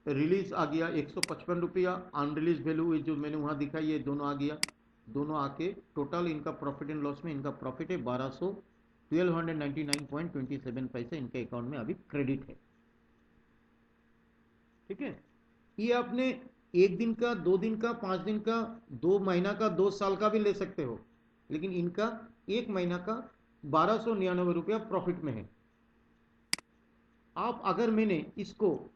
रिलीज आ गया 155 रुपया, अनरिलीज वैल्यू जो मैंने वहाँ दिखाई ये दोनों आ गया, दोनों आके टोटल इनका प्रॉफिट एंड लॉस में इनका प्रॉफिट है 1299.27 पैसे इनके अकाउंट में अभी क्रेडिट है। ठीक है, ये आपने एक दिन का, 2 दिन का, 5 दिन का, 2 महीना का, 2 साल का भी ले सकते हो, लेकिन इनका एक महीना का 1299 रुपया प्रॉफिट में है। आप अगर मैंने इसको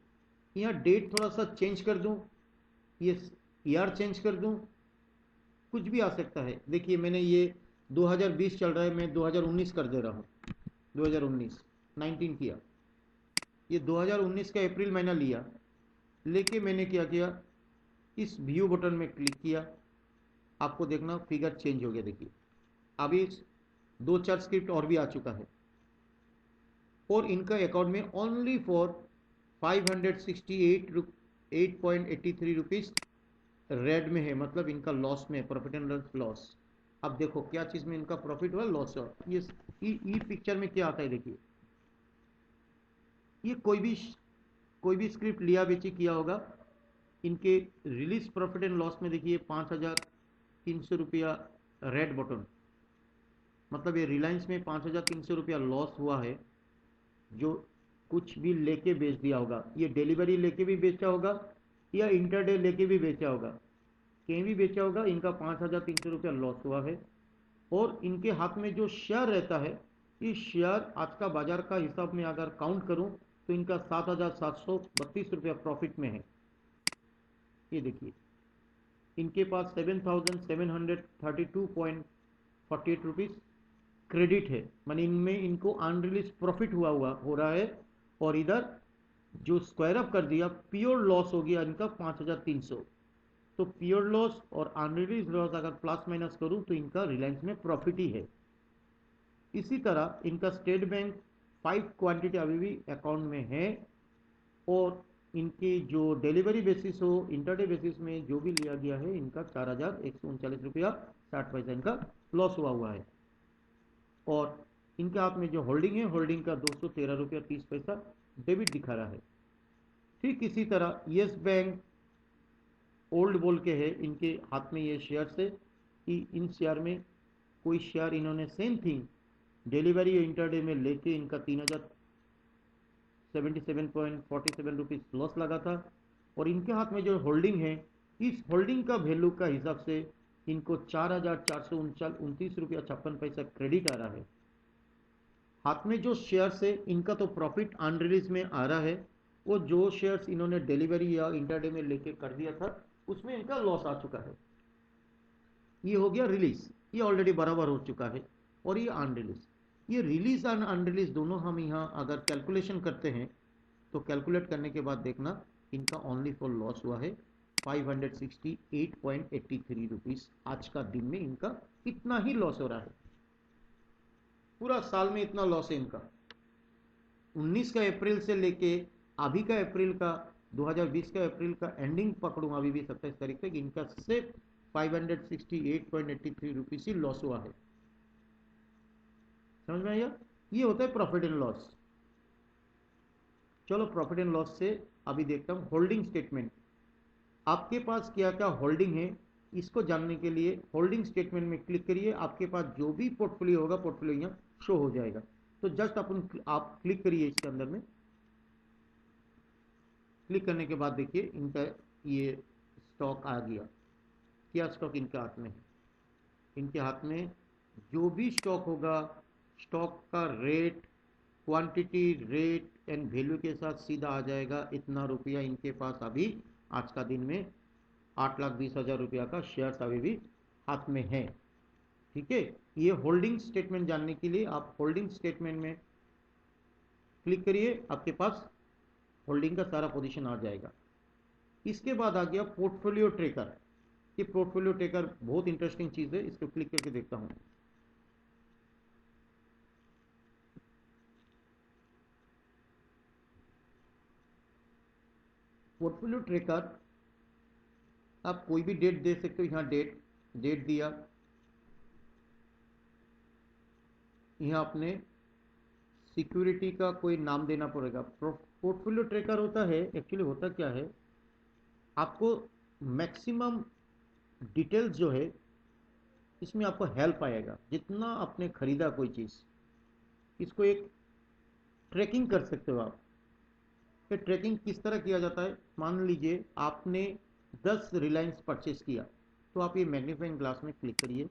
यहाँ डेट थोड़ा सा चेंज कर दूं, ये ईयर चेंज कर दूं, कुछ भी आ सकता है। देखिए मैंने ये 2020 चल रहा है, मैं 2019 कर दे रहा हूँ, 2019 19 किया, ये 2019 का अप्रैल महीना लिया, लेके मैंने क्या किया, इस व्यू बटन में क्लिक किया, आपको देखना फिगर चेंज हो गया। देखिए अभी 2-4 स्क्रिप्ट और भी आ चुका है, और इनका अकाउंट में ओनली फॉर 568.83 रुपीज़ रेड में है, मतलब इनका लॉस में, प्रॉफिट एंड लॉस। अब देखो क्या चीज़ में इनका प्रॉफिट हुआ, लॉस हुआ। ये ई पिक्चर में क्या आता है, देखिए ये कोई भी स्क्रिप्ट लिया बेची किया होगा, इनके रिलीज प्रॉफिट एंड लॉस में देखिए 5,300 रुपया रेड बटन, मतलब ये रिलायंस में 5,300 रुपया लॉस हुआ है, जो कुछ भी लेके बेच दिया होगा, ये डिलीवरी लेके भी बेचा होगा या इंटरडे लेके भी बेचा होगा, कहीं भी बेचा होगा, इनका 5,300 रुपया लॉस हुआ है। और इनके हाथ में जो शेयर रहता है, इस शेयर आज का बाजार का हिसाब में अगर काउंट करूं तो इनका 7,732 रुपया प्रॉफिट में है। ये देखिए इनके पास 7,732.48 रुपीज़ क्रेडिट है, मानी इनमें इनको अनरिलीज प्रॉफिट हुआ हो रहा है। और इधर जो स्क्वायर अप कर दिया, प्योर लॉस हो गया इनका 5,300। तो प्योर लॉस और अनरिलीज लॉस अगर प्लस माइनस करूं तो इनका रिलायंस में प्रॉफिट ही है। इसी तरह इनका स्टेट बैंक 5 क्वांटिटी अभी भी अकाउंट में है, और इनकी जो डिलीवरी बेसिस हो, इंटरडे बेसिस में जो भी लिया गया है, इनका 4,139 रुपया 60 पैसा इनका लॉस हुआ है। और इनके हाथ में जो होल्डिंग है, होल्डिंग का 213 रुपया 30 पैसा डेबिट दिखा रहा है। ठीक इसी तरह यस बैंक ओल्ड बोल के है, इनके हाथ में ये शेयर है कि इन शेयर में कोई शेयर इन्होंने सेम थिंग डिलीवरी इंटरडे में लेके इनका 3,077.47 रुपीज़ लॉस लगा था। और इनके हाथ में जो होल्डिंग है, इस होल्डिंग का वैल्यू का हिसाब से इनको 4,429 रुपया 56 पैसा क्रेडिट आ रहा है। हाथ में जो शेयर्स है इनका तो प्रॉफिट अनरिलीज में आ रहा है, वो जो शेयर्स इन्होंने डिलीवरी या इंटरडे में लेके कर दिया था उसमें इनका लॉस आ चुका है। ये हो गया रिलीज, ये ऑलरेडी बराबर हो चुका है। और ये अनरिलीज, ये रिलीज एंड अनरिलीज दोनों हम यहाँ अगर कैलकुलेशन करते हैं तो कैलकुलेट करने के बाद देखना इनका ओनली फॉर लॉस हुआ है 568.83 रुपीज़। आज का दिन में इनका इतना ही लॉस हो रहा है, पूरा साल में इतना लॉस है इनका। 19 का अप्रैल से लेके अभी का अप्रैल का 2020 का अप्रैल का एंडिंग पकड़ूँ अभी भी 27 तारीख तक, इनका सिर्फ 568.83 रुपीज़ ही लॉस हुआ है। समझ में आया? ये होता है प्रॉफिट एंड लॉस। चलो प्रॉफिट एंड लॉस से अभी देखता हूँ होल्डिंग स्टेटमेंट। आपके पास क्या क्या होल्डिंग है इसको जानने के लिए होल्डिंग स्टेटमेंट में क्लिक करिए। आपके पास जो भी पोर्टफोलियो होगा पोर्टफोलियो यहाँ शो हो जाएगा। तो जस्ट आप क्लिक करिए इसके अंदर में। क्लिक करने के बाद देखिए इनका ये स्टॉक आ गया। क्या स्टॉक इनके हाथ में है? इनके हाथ में जो भी स्टॉक होगा, स्टॉक का rate, quantity, rate and value के साथ सीधा आ जाएगा इतना रुपया इनके पास अभी आज का दिन में 8,20,000 रुपया का शेयर्स अभी भी हाथ में है। ठीक है, ये होल्डिंग स्टेटमेंट जानने के लिए आप होल्डिंग स्टेटमेंट में क्लिक करिए, आपके पास होल्डिंग का सारा पोजीशन आ जाएगा। इसके बाद आ गया पोर्टफोलियो ट्रेकर। ये पोर्टफोलियो ट्रेकर बहुत इंटरेस्टिंग चीज़ है, इसको क्लिक करके देखता हूँ। पोर्टफोलियो ट्रेकर आप कोई भी डेट दे सकते हो। यहाँ डेट दिया, यहाँ आपने सिक्योरिटी का कोई नाम देना पड़ेगा। पोर्टफोलियो ट्रेकर होता है, एक्चुअली होता क्या है, आपको मैक्सिमम डिटेल्स जो है इसमें आपको हेल्प आएगा। जितना आपने खरीदा कोई चीज़, इसको एक ट्रैकिंग कर सकते हो आप। ये ट्रैकिंग किस तरह किया जाता है? मान लीजिए आपने 10 रिलायंस परचेज किया, तो आप ये मैग्नीफाइंग ग्लास में क्लिक करिए।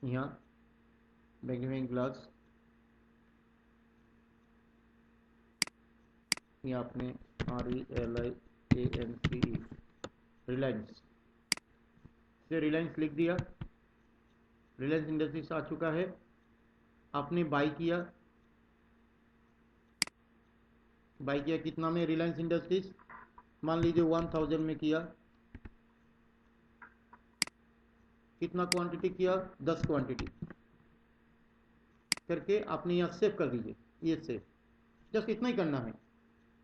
यहाँ मैग्नीफाइंग ग्लास, यहाँ आपने RELIANCE रिलायंस से रिलायंस लिख दिया। रिलायंस इंडस्ट्रीज आ चुका है। आपने बाई किया कितना में? रिलायंस इंडस्ट्रीज मान लीजिए 1000 में किया। कितना क्वांटिटी किया? 10 क्वांटिटी करके आपने यहाँ सेव कर दीजिए। ये सेव, जस्ट इतना ही करना है।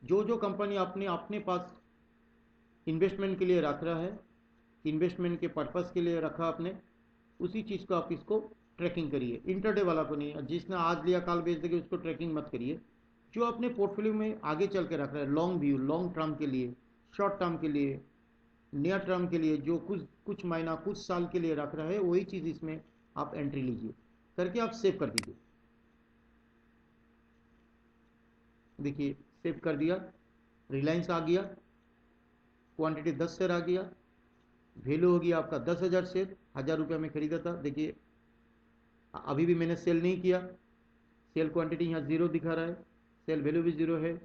जो जो कंपनी आपने अपने पास इन्वेस्टमेंट के लिए रख रहा है, इन्वेस्टमेंट के पर्पस के लिए रखा आपने, उसी चीज़ को आप इसको ट्रैकिंग करिए। इंटरडे वाला को नहीं, जिसने आज लिया काल बेच देंगे उसको ट्रैकिंग मत करिए। जो अपने पोर्टफोलियो में आगे चल के रख रहा है, लॉन्ग व्यू, लॉन्ग टर्म के लिए, शॉर्ट टर्म के लिए, नियर टर्म के लिए, जो कुछ महीना कुछ साल के लिए रख रहा है, वही चीज़ इसमें आप एंट्री लीजिए करके आप सेव कर दीजिए। देखिए सेव कर दिया, रिलायंस आ गया, क्वांटिटी 10 शेयर आ गया, वैल्यू हो गया आपका 10,000 शेयर, 1000 रुपये में खरीदा था। देखिए अभी भी मैंने सेल नहीं किया, सेल क्वांटिटी यहाँ ज़ीरो दिखा रहा है, सेल वैल्यू भी ज़ीरो है,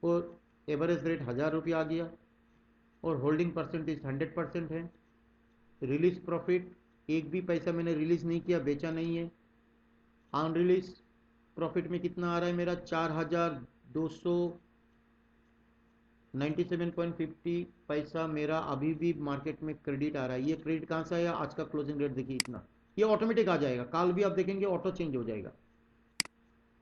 और एवरेज रेट 1000 रुपया आ गया, और होल्डिंग परसेंटेज 100% है। रिलीज प्रॉफिट एक भी पैसा मैंने रिलीज नहीं किया, बेचा नहीं है। ऑन रिलीज प्रॉफिट में कितना आ रहा है मेरा, 4297.50 पैसा मेरा अभी भी मार्केट में क्रेडिट आ रहा है। ये क्रेडिट कहाँ से आया, आज का क्लोजिंग रेट देखिए इतना, ये ऑटोमेटिक आ जाएगा, कल भी आप देखेंगे ऑटो चेंज हो जाएगा।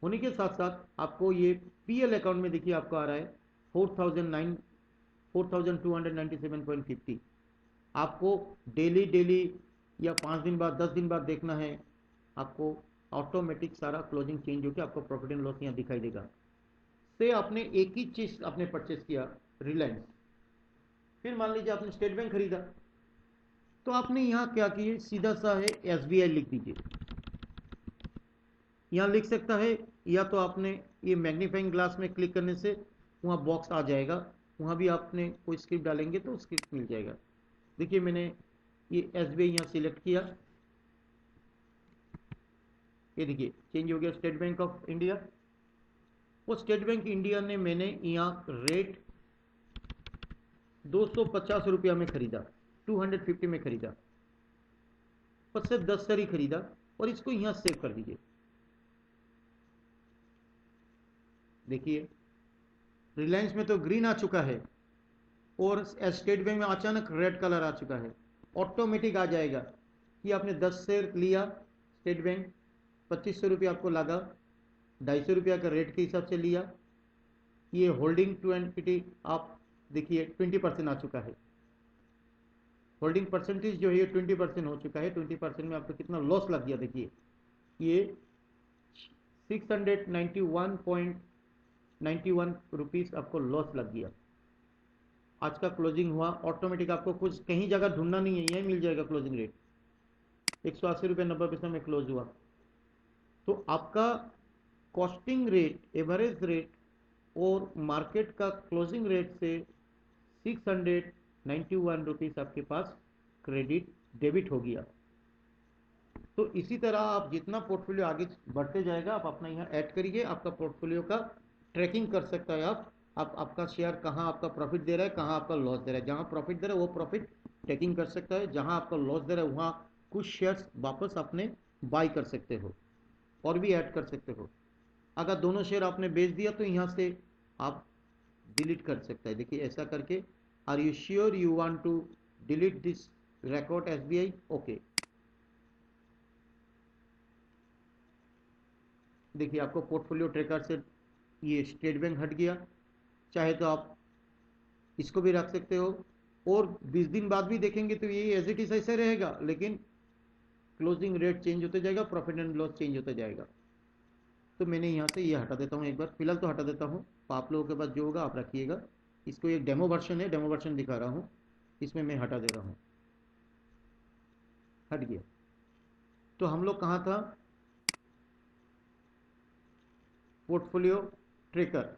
होने के साथ साथ आपको ये पीएल अकाउंट में देखिए आपको आ रहा है 4297.50। आपको डेली डेली या 5 दिन बाद 10 दिन बाद देखना है, आपको ऑटोमेटिक सारा क्लोजिंग चेंज होकर आपको प्रॉफिट एंड लॉस यहाँ दिखाई देगा। से आपने एक ही चीज आपने परचेस किया, रिलायंस, फिर मान लीजिए आपने स्टेट बैंक खरीदा, तो आपने यहाँ क्या किए, सीधा सा है एसबीआई लिख दीजिए, यहाँ लिख सकता है, या तो आपने ये मैग्नीफाइंग ग्लास में क्लिक करने से वहाँ बॉक्स आ जाएगा, वहाँ भी आपने कोई स्क्रिप्ट डालेंगे तो स्क्रिप्ट मिल जाएगा। देखिए मैंने ये एसबीआई यहाँ सिलेक्ट किया, ये देखिए चेंज हो गया स्टेट बैंक ऑफ इंडिया। वो स्टेट बैंक इंडिया ने मैंने यहाँ रेट 250 रुपया में खरीदा, 250 में खरीदा, और सिर्फ 10 शेयर ही खरीदा, और इसको यहाँ सेव कर दीजिए। देखिए रिलायंस में तो ग्रीन आ चुका है, और स्टेट बैंक में अचानक रेड कलर आ चुका है। ऑटोमेटिक आ जाएगा कि आपने 10 शेयर लिया स्टेट बैंक, 2500 रुपया आपको लगा, 250 रुपया का रेट के हिसाब से लिया, ये होल्डिंग क्वांटिटी आप देखिए 20% आ चुका है, होल्डिंग परसेंटेज जो है ये 20% हो चुका है। 20% में आपको कितना लॉस लग गया, देखिए ये 691.91 रुपीज़ आपको लॉस लग गया। आज का क्लोजिंग हुआ ऑटोमेटिक, आपको कुछ कहीं जगह ढूंढना नहीं है, यही मिल जाएगा क्लोजिंग रेट, 180 रुपये 90 पैसे में क्लोज हुआ। तो आपका कॉस्टिंग रेट, एवरेज रेट और मार्केट का क्लोजिंग रेट से 691 रुपीज़ आपके पास क्रेडिट डेबिट हो गया। तो इसी तरह आप जितना पोर्टफोलियो आगे बढ़ते जाएगा, आप अपना यहाँ ऐड करिए, आपका पोर्टफोलियो का ट्रैकिंग कर सकता है आप आपका शेयर कहाँ आपका प्रॉफिट दे रहा है, कहाँ आपका लॉस दे रहा है। जहाँ प्रॉफिट दे रहा है वो प्रॉफिट ट्रैकिंग कर सकता है, जहाँ आपका लॉस दे रहा है वहाँ कुछ शेयर्स वापस आपने बाई कर सकते हो और भी ऐड कर सकते हो। अगर दोनों शेयर आपने बेच दिया तो यहाँ से आप डिलीट कर सकते हैं। देखिए ऐसा करके, are you sure you want to delete this record SBI, okay. देखिए आपको पोर्टफोलियो ट्रैकर से ये स्टेट बैंक हट गया, चाहे तो आप इसको भी रख सकते हो, और 20 दिन बाद भी देखेंगे तो ये एज इट इज ऐसे रहेगा, लेकिन क्लोजिंग रेट चेंज होते जाएगा, प्रॉफिट एंड लॉस चेंज होता जाएगा। तो मैंने यहाँ से ये हटा देता हूँ, एक बार फिलहाल तो हटा देता हूँ, आप लोगों के पास जो होगा आप रखिएगा। इसको एक डेमो वर्जन है, डेमो वर्जन दिखा रहा हूँ, इसमें मैं हटा दे रहा हूँ, हट गया। तो हम लोग कहाँ था, पोर्टफोलियो ट्रैकर।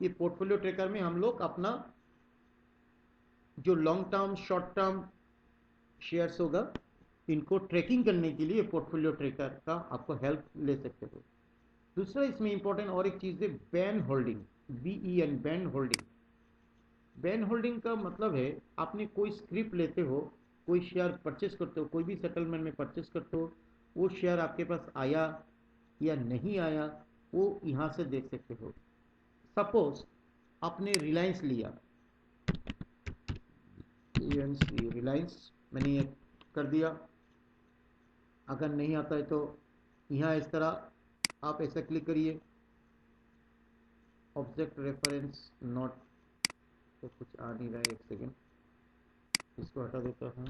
ये पोर्टफोलियो ट्रैकर में हम लोग अपना जो long term short term shares होगा, इनको ट्रैकिंग करने के लिए पोर्टफोलियो ट्रैकर का आपको हेल्प ले सकते हो। दूसरा इसमें इंपॉर्टेंट और एक चीज़ है, ban holding, BEN, ban holding. Ban holding का मतलब है, आपने कोई स्क्रिप्ट लेते हो, कोई शेयर परचेस करते हो, कोई भी सेटलमेंट में परचेस करते हो, वो शेयर आपके पास आया या नहीं आया वो यहाँ से देख सकते हो। सपोज आपने रिलायंस लिया, रिलायंस मैंने ये कर दिया, अगर नहीं आता है तो यहाँ इस तरह आप ऐसा क्लिक करिए, ऑब्जेक्ट रेफरेंस नॉट, तो कुछ आ नहीं रहा है, एक सेकेंड, इसको हटा देता हूँ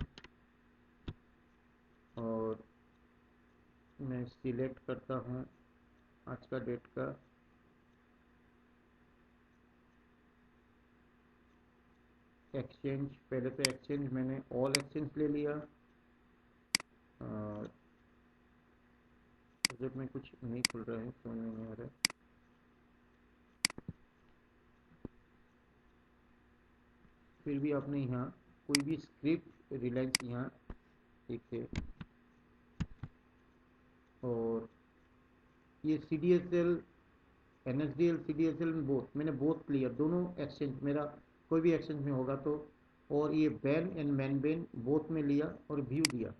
और मैं सिलेक्ट करता हूँ आज का डेट का, एक्सचेंज, पहले तो एक्सचेंज मैंने ऑल एक्सचेंज ले लिया, और प्रोजेक्ट में कुछ नहीं खुल रहा है, समझ में नहीं आ रहा है। फिर भी आपने यहाँ कोई भी स्क्रिप्ट रिलायंस यहाँ, ठीक है, और ये CDSL NSDL CDSL में बोथ, मैंने बोथ लिया, दोनों एक्सचेंज मेरा कोई भी एक्सचेंज में होगा तो। और ये ban and man ban both में लिया और व्यू दिया।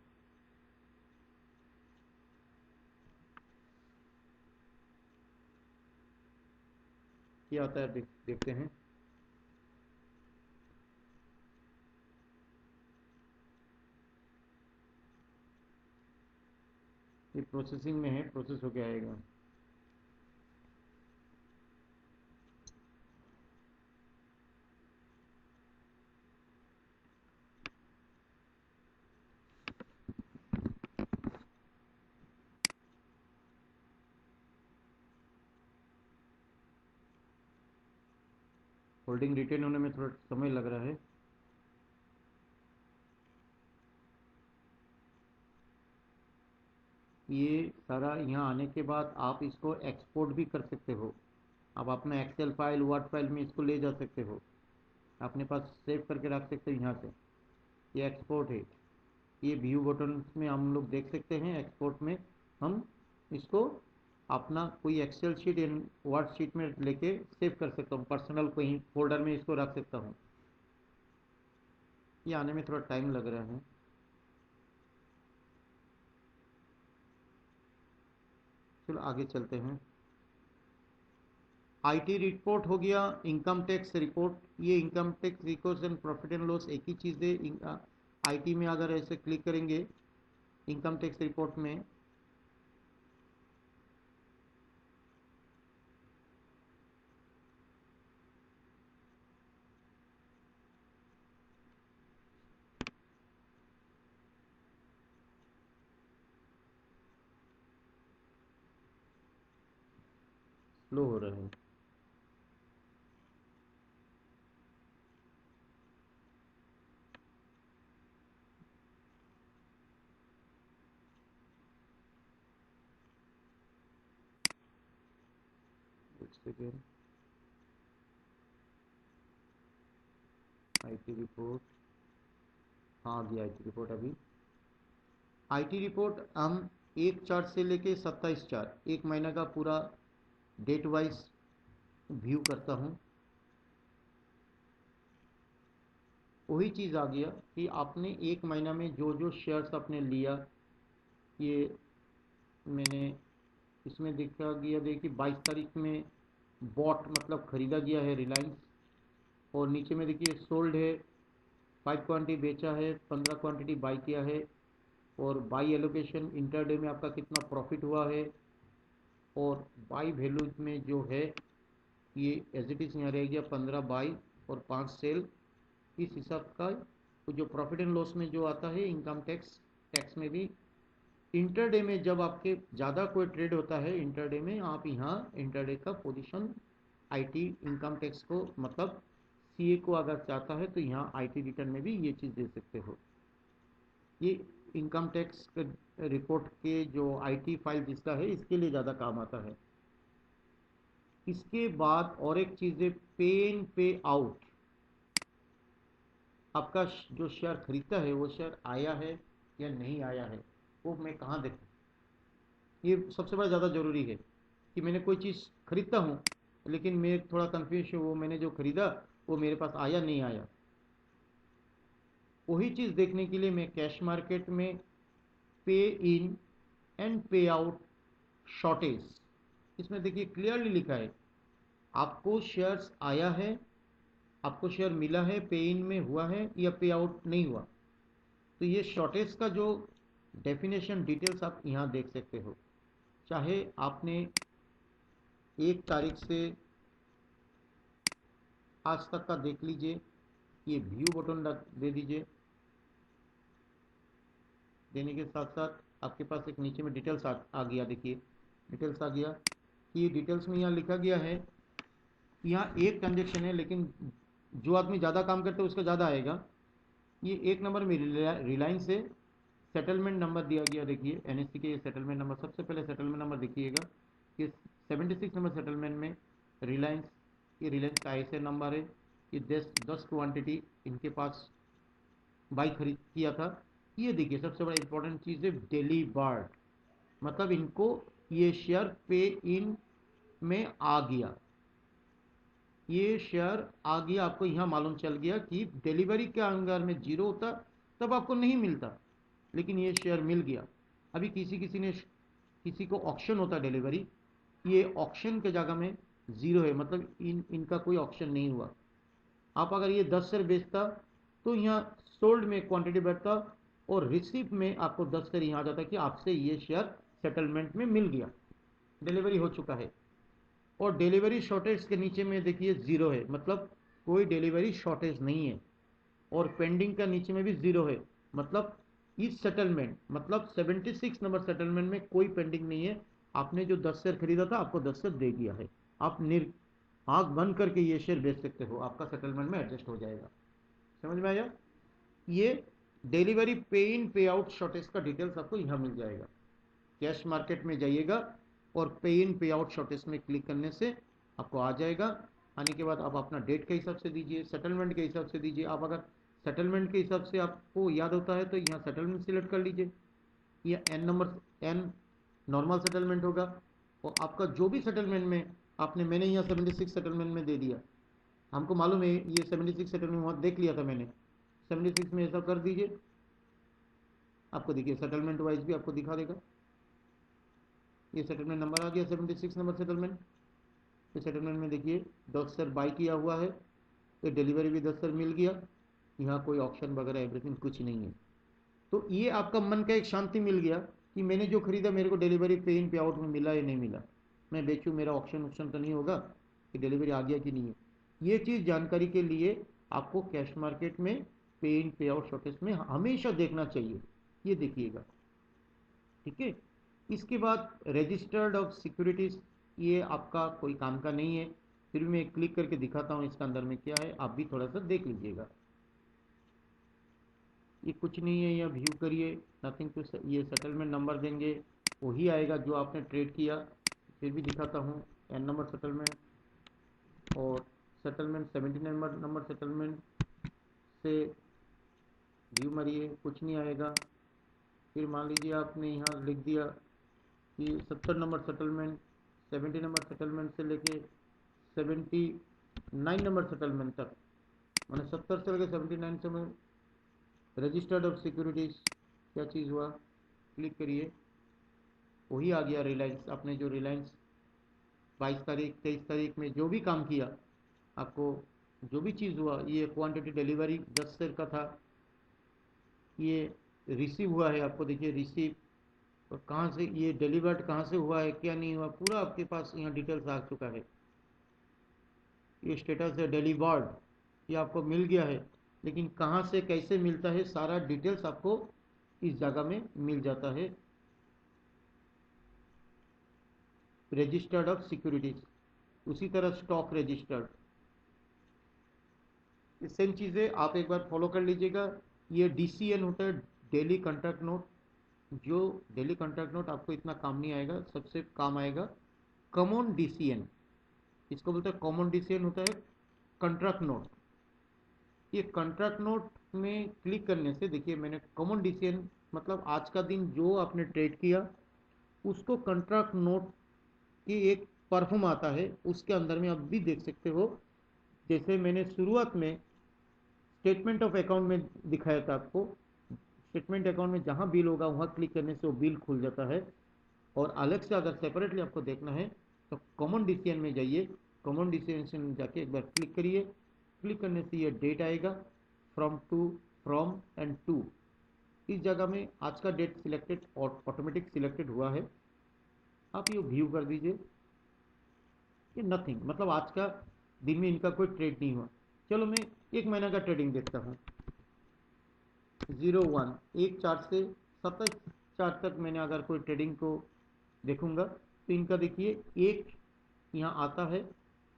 क्या आता है देखते हैं। ये प्रोसेसिंग में है, प्रोसेस होके आएगा। होल्डिंग रिटेन होने में थोड़ा समय लग रहा है। ये सारा यहाँ आने के बाद आप इसको एक्सपोर्ट भी कर सकते हो। आप अपना एक्सेल फाइल वर्ड फाइल में इसको ले जा सकते हो, अपने पास सेव करके रख सकते हो यहाँ से। ये एक्सपोर्ट है। ये व्यू बटन में हम लोग देख सकते हैं, एक्सपोर्ट में हम इसको अपना कोई एक्सेल शीट या वर्ड शीट में लेके सेव कर सकता हूँ, पर्सनल कहीं फोल्डर में इसको रख सकता हूँ। ये आने में थोड़ा टाइम लग रहा है। चलो आगे चलते हैं। आईटी रिपोर्ट हो गया, इनकम टैक्स रिपोर्ट। ये income tax records and profit and loss एक ही चीज़ है। आईटी में अगर ऐसे क्लिक करेंगे इनकम टैक्स रिपोर्ट में, स्लो हो रहा है। एक सेकेंड। आईटी रिपोर्ट, हाँ आ गया आईटी रिपोर्ट। अभी आईटी रिपोर्ट हम 1/4 से लेके 27/4 एक महीना का पूरा डेट वाइज व्यू करता हूँ। वही चीज़ आ गया कि आपने एक महीना में जो जो शेयर्स आपने लिया, ये मैंने इसमें देखा गया, देखिए 22 तारीख में बॉट मतलब ख़रीदा गया है रिलायंस। और नीचे में देखिए सोल्ड है, 5 क्वांटिटी बेचा है, 15 क्वांटिटी बाई किया है। और बाई एलोकेशन इंटरडे में आपका कितना प्रॉफिट हुआ है। और बाई वैल्यू में जो है ये एज इट इज़ यहाँ रह गया 15 बाई और 5 सेल। इस हिसाब का जो प्रॉफिट एंड लॉस में जो आता है इनकम टैक्स, टैक्स में भी इंटरडे में जब आपके ज़्यादा कोई ट्रेड होता है इंटरडे में, आप यहाँ इंटरडे का पोजीशन आईटी इनकम टैक्स को मतलब सीए को अगर चाहता है तो यहाँ आईटी रिटर्न में भी ये चीज़ दे सकते हो। ये इनकम टैक्स रिपोर्ट के जो आईटी फाइल जिसका है इसके लिए ज़्यादा काम आता है। इसके बाद और एक चीज़ है पे इन पे आउट। आपका जो शेयर खरीदता है वो शेयर आया है या नहीं आया है, वो मैं कहाँ देखूँ। ये सबसे बड़ा ज़्यादा ज़रूरी है कि मैंने कोई चीज़ खरीदता हूँ लेकिन मैं थोड़ा कंफ्यूज हूँ, वो मैंने जो खरीदा वो मेरे पास आया नहीं आया। वही चीज़ देखने के लिए मैं कैश मार्केट में पे इन एंड पे आउट शॉर्टेज, इसमें देखिए क्लियरली लिखा है आपको शेयर्स आया है, आपको शेयर मिला है, पे इन में हुआ है या पे आउट नहीं हुआ। तो ये शॉर्टेज का जो डेफिनेशन डिटेल्स आप यहाँ देख सकते हो। चाहे आपने 1 तारीख से आज तक का देख लीजिए, ये व्यू बटन दे दीजिए। देने के साथ साथ आपके पास एक नीचे में डिटेल्स आ गया, देखिए डिटेल्स आ गया कि ये डिटेल्स में यहाँ लिखा गया है। यहाँ एक ट्रांजेक्शन है लेकिन जो आदमी ज़्यादा काम करता है उसका ज़्यादा आएगा। ये एक नंबर में रिलायंस से सेटलमेंट नंबर दिया गया, देखिए एनएससी के ये सेटलमेंट नंबर, सबसे पहले सेटलमेंट नंबर देखिएगा कि 76 नंबर सेटलमेंट में रिलायंस, ये रिलायंस का ISIN नंबर है। ये 10 क्वांटिटी इनके पास बाई खरीद किया था। ये देखिए सबसे बड़ा इंपॉर्टेंट चीज़ है डेली बर्ड, मतलब इनको ये शेयर पे इन में आ गया, ये शेयर आ गया, आपको यहाँ मालूम चल गया कि डिलीवरी के अंगर में जीरो होता तब आपको नहीं मिलता, लेकिन ये शेयर मिल गया। अभी किसी ने किसी को ऑक्शन होता डिलीवरी, ये ऑक्शन के जगह में ज़ीरो है, मतलब इनका कोई ऑक्शन नहीं हुआ। आप अगर ये 10 शेयर बेचता तो यहाँ सोल्ड में क्वांटिटी बैठता और रिसीव में आपको 10 शेयर यहाँ आ जाता कि आपसे ये शेयर सेटलमेंट में मिल गया, डिलीवरी हो चुका है। और डिलीवरी शॉर्टेज के नीचे में देखिए ज़ीरो है, मतलब कोई डिलीवरी शॉर्टेज नहीं है। और पेंडिंग का नीचे में भी ज़ीरो है, मतलब इस सेटलमेंट, मतलब 76 नंबर सेटलमेंट में कोई पेंडिंग नहीं है। आपने जो 10 शेयर खरीदा था आपको 10 शेयर दे दिया है, आप आँख बंद करके ये शेयर बेच सकते हो, आपका सेटलमेंट में एडजस्ट हो जाएगा। समझ में आया? ये डिलीवरी पे इन पे आउट शॉर्टेज का डिटेल्स आपको यहाँ मिल जाएगा। कैश मार्केट में जाइएगा और पे इन पे आउट शॉर्टेज में क्लिक करने से आपको आ जाएगा। आने के बाद आप अपना डेट के हिसाब से दीजिए, सेटलमेंट के हिसाब से दीजिए। आप अगर सेटलमेंट के हिसाब से आपको याद होता है तो यहाँ सेटलमेंट सिलेक्ट कर लीजिए, या एन नंबर एन नॉर्मल सेटलमेंट होगा। और आपका जो भी सेटलमेंट में आपने, मैंने यहाँ 76 सेटलमेंट में दे दिया, हमको मालूम है ये 76 सेटलमेंट वहाँ देख लिया था मैंने, 76 में ऐसा कर दीजिए। आपको देखिए सेटलमेंट वाइज भी आपको दिखा देगा, ये सेटलमेंट नंबर आ गया 76 नंबर सेटलमेंट। ये सेटलमेंट में देखिए 10 सर बाई किया हुआ है, तो डिलीवरी भी 10 सर मिल गया। यहाँ कोई ऑप्शन वगैरह एवरीथिंग कुछ नहीं है। तो ये आपका मन का एक शांति मिल गया कि मैंने जो खरीदा मेरे को डिलीवरी पे इन पे आउट में मिला या नहीं मिला, मैं बेचूँ, मेरा ऑप्शन तो नहीं होगा कि डिलीवरी आ गया कि नहीं है। ये चीज़ जानकारी के लिए आपको कैश मार्केट में पे इन पे आउट शॉर्टेज में हमेशा देखना चाहिए, ये देखिएगा। ठीक है, इसके बाद रजिस्टर्ड ऑफ सिक्योरिटीज़, ये आपका कोई काम का नहीं है, फिर मैं क्लिक करके दिखाता हूँ इसका अंदर में क्या है, आप भी थोड़ा सा देख लीजिएगा। ये कुछ नहीं है, या व्यू करिए, नथिंग टू, ये सेटलमेंट नंबर देंगे वही आएगा जो आपने ट्रेड किया। फिर भी दिखाता हूँ एन नंबर सेटलमेंट, और सेटलमेंट 79 नंबर सेटलमेंट से व्यू मारिए, कुछ नहीं आएगा। फिर मान लीजिए आपने यहाँ लिख दिया कि 70 नंबर सेटलमेंट, 70 नंबर सेटलमेंट से लेके 79 नंबर सेटलमेंट तक, मैंने 70 से लेके 79 से मैं रजिस्टर्ड ऑफ सिक्योरिटीज़, क्या चीज़ हुआ, क्लिक करिए, वही आ गया रिलायंस। आपने जो रिलायंस 22 तारीख 23 तारीख में जो भी काम किया, आपको जो भी चीज़ हुआ, ये क्वांटिटी डिलीवरी 10 शेयर का था, ये रिसीव हुआ है, आपको देखिए रिसीव, और कहाँ से ये डिलीवर्ड कहाँ से हुआ है क्या नहीं हुआ, पूरा आपके पास यहाँ डिटेल्स आ चुका है। ये स्टेटस है डिलीवर्ड, ये आपको मिल गया है, लेकिन कहाँ से कैसे मिलता है सारा डिटेल्स आपको इस जगह में मिल जाता है। रजिस्टर्ड ऑफ सिक्योरिटीज, उसी तरह स्टॉक रजिस्टर्ड, ये सेम चीज़ें आप एक बार फॉलो कर लीजिएगा। ये डीसीएन होता है, डेली कॉन्ट्रैक्ट नोट, जो डेली कॉन्ट्रैक्ट नोट आपको इतना काम नहीं आएगा, सबसे काम आएगा कॉमन डीसीएन, इसको बोलते हैं कॉमन डीसीएन होता है कॉन्ट्रैक्ट नोट। ये कॉन्ट्रैक्ट नोट में क्लिक करने से देखिए, मैंने कॉमन डीसीएन मतलब आज का दिन जो आपने ट्रेड किया उसको कॉन्ट्रैक्ट नोट की एक परफॉर्म आता है, उसके अंदर में आप भी देख सकते हो। जैसे मैंने शुरुआत में स्टेटमेंट ऑफ अकाउंट में दिखाया था आपको, स्टेटमेंट अकाउंट में जहाँ बिल होगा वहाँ क्लिक करने से वो बिल खुल जाता है। और अलग से अगर सेपरेटली आपको देखना है तो कॉमन डिसीजन में जाइए, कॉमन डिसीजन में जाके एक बार क्लिक करिए, क्लिक करने से ये डेट आएगा, from to, from and to, इस जगह में आज का डेट सिलेक्टेड और ऑटोमेटिक सिलेक्टेड हुआ है, आप ये व्यू कर दीजिए। ये नथिंग, मतलब आज का दिन में इनका कोई ट्रेड नहीं हुआ। चलो मैं एक महीना का ट्रेडिंग देखता हूँ। 01 1/4 से 27/4 तक मैंने अगर कोई ट्रेडिंग को देखूंगा तो इनका देखिए एक यहाँ आता है,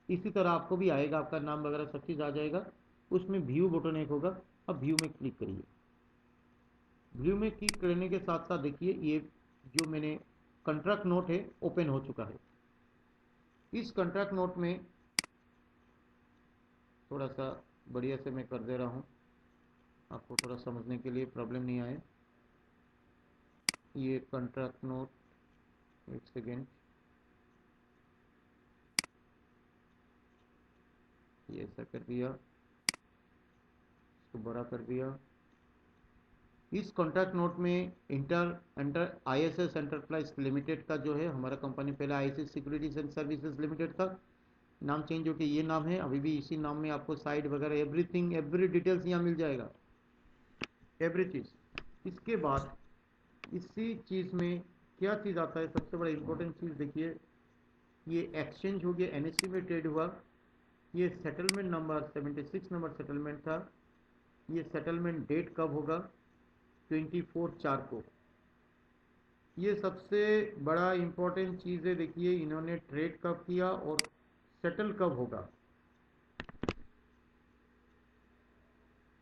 इसी तरह आपको भी आएगा, आपका नाम वगैरह सब चीज़ आ जाएगा। उसमें व्यू बटन एक होगा, अब व्यू में क्लिक करिए। व्यू में क्लिक करने के साथ साथ देखिए ये जो मैंने कॉन्ट्रैक्ट नोट है ओपन हो चुका है। इस कॉन्ट्रैक्ट नोट में थोड़ा सा बढ़िया से मैं कर दे रहा हूँ, आपको थोड़ा समझने के लिए प्रॉब्लम नहीं आए। ये कॉन्ट्रैक्ट नोट एक सेकेंड, ये ऐसा कर दिया, इसको बड़ा कर दिया। इस कॉन्ट्रैक्ट नोट में ISS एंटरप्राइज लिमिटेड का जो है हमारा कंपनी, पहले ISS securities and services limited था, नाम चेंज होकर ये नाम है, अभी भी इसी नाम में आपको साइट वगैरह एवरीथिंग, एवरी डिटेल्स यहाँ मिल जाएगा, एवरी चीज़। इसके बाद इसी चीज़ में क्या चीज़ आता है, सबसे बड़ा इंपॉर्टेंट चीज़ देखिए, ये एक्सचेंज हो गया, NSE में ट्रेड हुआ, ये सेटलमेंट नंबर 76 नंबर सेटलमेंट था, ये सेटलमेंट डेट कब होगा, 24/4 को। ये सबसे बड़ा इंपॉर्टेंट चीज़ है, देखिए इन्होंने ट्रेड कब किया और सेटल कब होगा।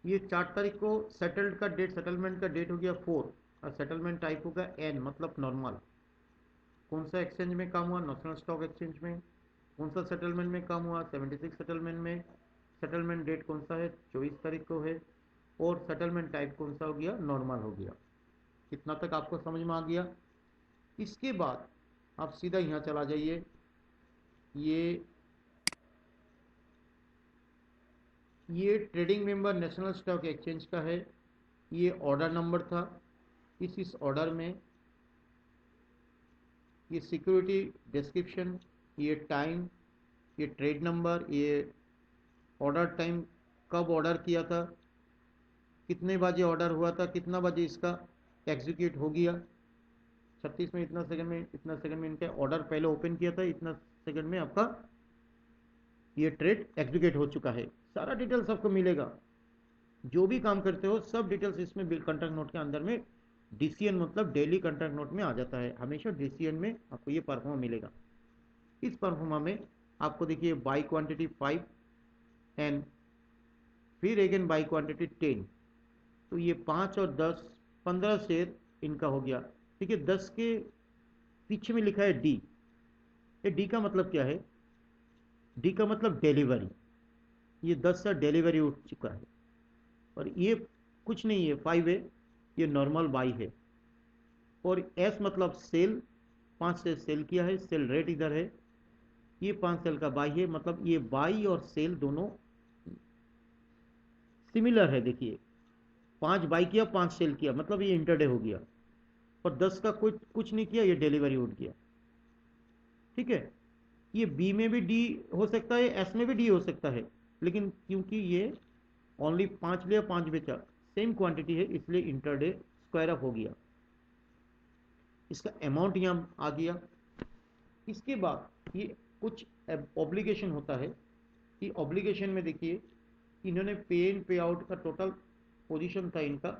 ये 4 तारीख को सेटल्ड का डेट, सेटलमेंट का डेट हो गया 4, और सेटलमेंट टाइप होगा N, मतलब नॉर्मल। कौन सा एक्सचेंज में काम हुआ, नेशनल स्टॉक एक्सचेंज में। कौन सा सेटलमेंट में काम हुआ, 76 सेटलमेंट में। सेटलमेंट डेट कौन सा है, 24 तारीख को है, और सेटलमेंट टाइप कौन सा हो गया, नॉर्मल हो गया। कितना तक आपको समझ में आ गया। इसके बाद आप सीधा यहाँ चला जाइए, ये trading member national stock exchange का है, ये ऑर्डर नंबर था। इस ऑर्डर में ये सिक्योरिटी डिस्क्रिप्शन, ये टाइम, ये ट्रेड नंबर, ये ऑर्डर टाइम, कब ऑर्डर किया था, कितने बजे ऑर्डर हुआ था, कितना बजे इसका एग्जीक्यूट हो गया, 36 में इतना सेकंड में, इतना सेकंड में इनका ऑर्डर पहले ओपन किया था, इतना सेकंड में आपका ये ट्रेड एग्जीक्यूट हो चुका है। सारा डिटेल्स आपको मिलेगा, जो भी काम करते हो सब डिटेल्स इसमें बिल कॉन्ट्रैक्ट नोट के अंदर में DCN, मतलब डेली कॉन्ट्रैक्ट नोट में आ जाता है। हमेशा DCN में आपको ये परफॉर्मा मिलेगा। इस परफॉर्मा में आपको देखिए बाई क्वांटिटी 5 एंड फिर अगेन बाई क्वांटिटी 10, तो ये 5 और 10, 15 शेयर इनका हो गया। ठीक है, 10 के पीछे में लिखा है D। ये D का मतलब क्या है, D का मतलब डिलीवरी, ये 10 से डिलीवरी उठ चुका है, और ये कुछ नहीं है 5 है, ये नॉर्मल बाई है। और S मतलब सेल, 5 से सेल किया है, सेल रेट इधर है, ये 5 सेल का बाई है, मतलब ये बाई और सेल दोनों सिमिलर है। देखिए 5 बाई किया, 5 सेल किया, मतलब ये इंटरडे हो गया। और 10 का कुछ नहीं किया, ये डिलीवरी उठ गया। ठीक है, ये बी में भी डी हो सकता है, एस में भी डी हो सकता है, लेकिन क्योंकि ये ओनली 5 लिया 5 बेचा, सेम क्वांटिटी है, इसलिए इंटरडे स्क्वायर अप हो गया। इसका अमाउंट यहाँ आ गया। इसके बाद ये कुछ ऑब्लिगेशन होता है, कि ऑब्लिगेशन में देखिए इन्होंने पे इन पे आउट का टोटल पोजीशन था इनका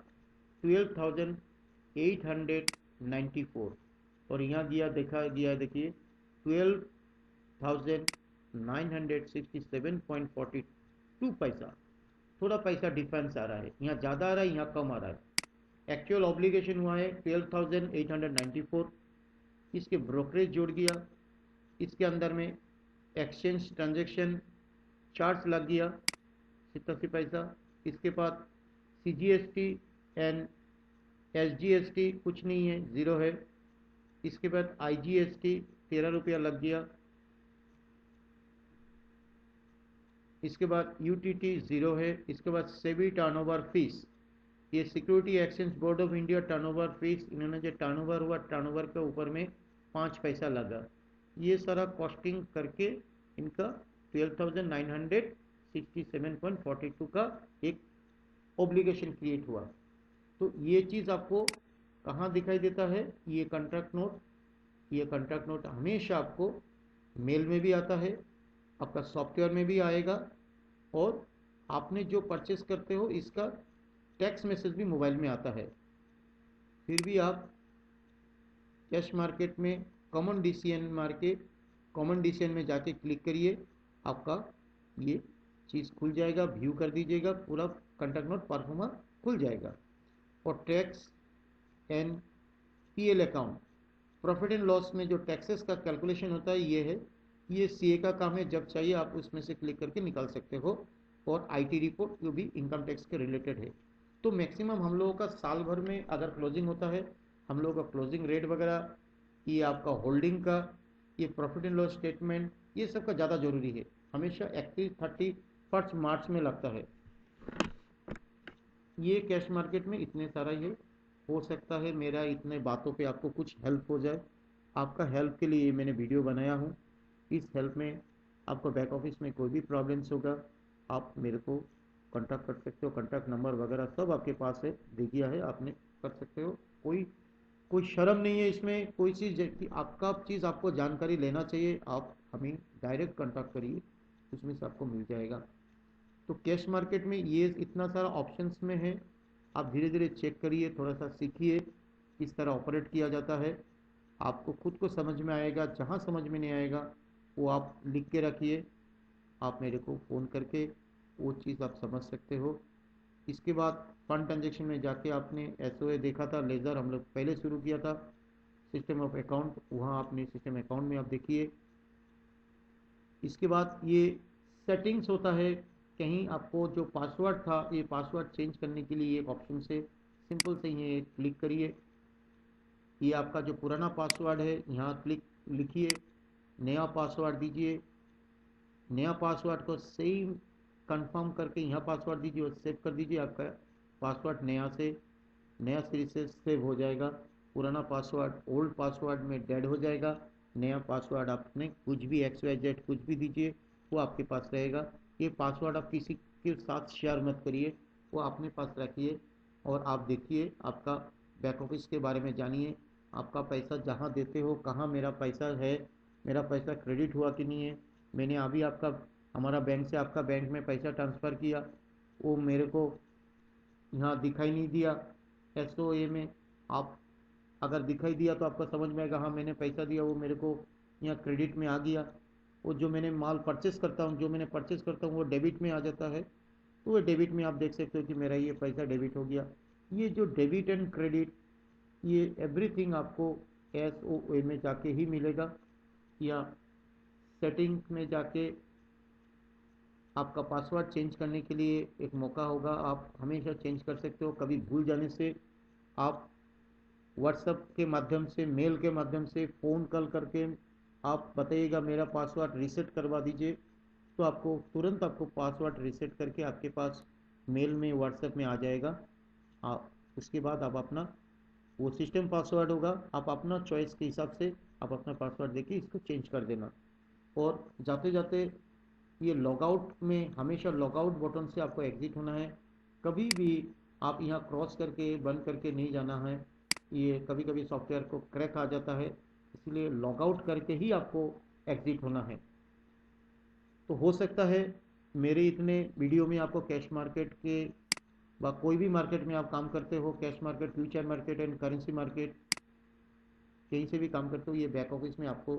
12,894, और यहाँ दिया देखा गया, देखिए 12,967.42 पैसा, थोड़ा पैसा डिफरेंस आ रहा है, यहाँ ज़्यादा आ रहा है, यहाँ कम आ रहा है। एक्चुअल ऑब्लिगेशन हुआ है 12,894। इसके ब्रोकरेज जोड़ दिया, इसके अंदर में एक्सचेंज ट्रांजेक्शन चार्ज लग गया 87 पैसा। इसके बाद CGST एंड SGST कुछ नहीं है, ज़ीरो है। इसके बाद IGST 13 रुपया लग गया। इसके बाद UTT ज़ीरो है। इसके बाद सेबी टर्नओवर फीस, ये security exchange board of India turnover fees, इन्होंने जो टर्नओवर हुआ, टर्नओवर के ऊपर में 5 पैसा लगा। ये सारा कॉस्टिंग करके इनका 12,967.42 का एक ऑब्लिगेशन क्रिएट हुआ। तो ये चीज़ आपको कहाँ दिखाई देता है, ये कॉन्ट्रैक्ट नोट। ये कॉन्ट्रैक्ट नोट हमेशा आपको मेल में भी आता है, आपका सॉफ्टवेयर में भी आएगा, और आपने जो परचेस करते हो इसका टेक्स्ट मैसेज भी मोबाइल में आता है। फिर भी आप कैश मार्केट में कॉमन DCN में जाके क्लिक करिए, आपका ये चीज़ खुल जाएगा, व्यू कर दीजिएगा, पूरा कॉन्ट्रैक्ट नोट परफॉर्मा खुल जाएगा। और tax and PL account, profit and loss में जो टैक्सेस का कैलकुलेशन होता है ये है, ये CA का काम है, जब चाहिए आप उसमें से क्लिक करके निकाल सकते हो। और IT रिपोर्ट जो भी इनकम टैक्स के रिलेटेड है। तो मैक्सिमम हम लोगों का साल भर में अगर क्लोजिंग होता है, हम लोगों का क्लोजिंग रेट वगैरह ये आपका होल्डिंग का, ये प्रॉफिट एंड लॉस स्टेटमेंट, ये सब का ज़्यादा ज़रूरी है। हमेशा एक्टिव 31 मार्च में लगता है। ये कैश मार्केट में इतने सारा ये हो सकता है मेरा इतने बातों पे आपको कुछ हेल्प हो जाए। आपका हेल्प के लिए मैंने वीडियो बनाया हूँ। इस हेल्प में आपको बैक ऑफिस में कोई भी प्रॉब्लम्स होगा आप मेरे को कांटेक्ट कर सकते हो। कांटेक्ट नंबर वगैरह सब आपके पास है, दे दिया है, आपने कर सकते हो। कोई कोई शर्म नहीं है इसमें, कोई चीज़ कि आपका चीज़ आपको जानकारी लेना चाहिए, आप हमें डायरेक्ट कांटेक्ट करिए, उसमें से आपको मिल जाएगा। तो कैश मार्केट में ये इतना सारा ऑप्शंस में है, आप धीरे धीरे चेक करिए, थोड़ा सा सीखिए किस तरह ऑपरेट किया जाता है, आपको खुद को समझ में आएगा। जहाँ समझ में नहीं आएगा वो आप लिख के रखिए, आप मेरे को फ़ोन करके वो चीज़ आप समझ सकते हो। इसके बाद फंड ट्रांजेक्शन में जाके आपने एसओए देखा था, लेज़र हम लोग पहले शुरू किया था। सिस्टम ऑफ अकाउंट, वहाँ आपने सिस्टम अकाउंट में आप देखिए। इसके बाद ये सेटिंग्स होता है, कहीं आपको जो पासवर्ड था ये पासवर्ड चेंज करने के लिए एक ऑप्शन से सिंपल से ये क्लिक करिए। ये आपका जो पुराना पासवर्ड है यहाँ क्लिक लिखिए, नया पासवर्ड दीजिए। नया पासवर्ड को सेम कंफर्म करके यहाँ पासवर्ड दीजिए और सेव कर दीजिए। आपका पासवर्ड नया सिरे से सेव हो जाएगा। पुराना पासवर्ड ओल्ड पासवर्ड में डेड हो जाएगा। नया पासवर्ड आपने कुछ भी XYZ कुछ भी दीजिए, वो आपके पास रहेगा। ये पासवर्ड आप किसी के साथ शेयर मत करिए, वो अपने पास रखिए। और आप देखिए आपका बैक ऑफिस के बारे में जानिए, आपका पैसा जहाँ देते हो कहाँ मेरा पैसा है, मेरा पैसा क्रेडिट हुआ कि नहीं है। मैंने अभी आपका हमारा बैंक से आपका बैंक में पैसा ट्रांसफ़र किया, वो मेरे को यहाँ दिखाई नहीं दिया एसओए में। आप अगर दिखाई दिया तो आपका समझ में आएगा हाँ मैंने पैसा दिया, वो मेरे को यहाँ क्रेडिट में आ गया। वो जो मैंने माल परचेस करता हूँ, जो मैंने परचेस करता हूँ वो डेबिट में आ जाता है, तो वो डेबिट में आप देख सकते हो कि मेरा ये पैसा डेबिट हो गया। ये जो डेबिट एंड क्रेडिट, ये एवरीथिंग आपको एसओए में जाके ही मिलेगा, या सेटिंग में जाके आपका पासवर्ड चेंज करने के लिए एक मौका होगा, आप हमेशा चेंज कर सकते हो। कभी भूल जाने से आप व्हाट्सएप के माध्यम से, मेल के माध्यम से, फ़ोन कॉल करके आप बताइएगा मेरा पासवर्ड रीसेट करवा दीजिए, तो आपको तुरंत आपको पासवर्ड रीसेट करके आपके पास मेल में व्हाट्सएप में आ जाएगा। आप उसके बाद आप अपना वो सिस्टम पासवर्ड होगा, आप अपना चॉइस के हिसाब से आप अपना पासवर्ड देके इसको चेंज कर देना। और जाते जाते ये लॉगआउट में हमेशा लॉगआउट बटन से आपको एग्जिट होना है। कभी भी आप यहाँ क्रॉस करके बंद करके नहीं जाना है, ये कभी कभी सॉफ्टवेयर को क्रैक आ जाता है, इसलिए लॉगआउट करके ही आपको एग्जिट होना है। तो हो सकता है मेरे इतने वीडियो में आपको कैश मार्केट के व कोई भी मार्केट में आप काम करते हो, cash market, future market and currency market, कहीं से भी काम करते हो, ये बैक ऑफिस में आपको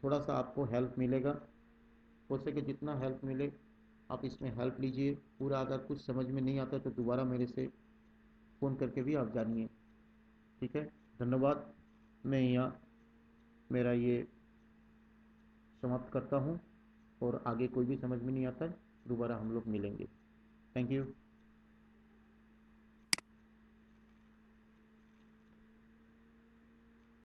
थोड़ा सा आपको हेल्प मिलेगा। हो सके जितना हेल्प मिले आप इसमें हेल्प लीजिए। पूरा अगर कुछ समझ में नहीं आता तो दोबारा मेरे से फ़ोन करके भी आप जानिए। ठीक है, धन्यवाद। मैं यहाँ मेरा ये समाप्त करता हूँ, और आगे कोई भी समझ में नहीं आता है दोबारा हम लोग मिलेंगे। Thank you.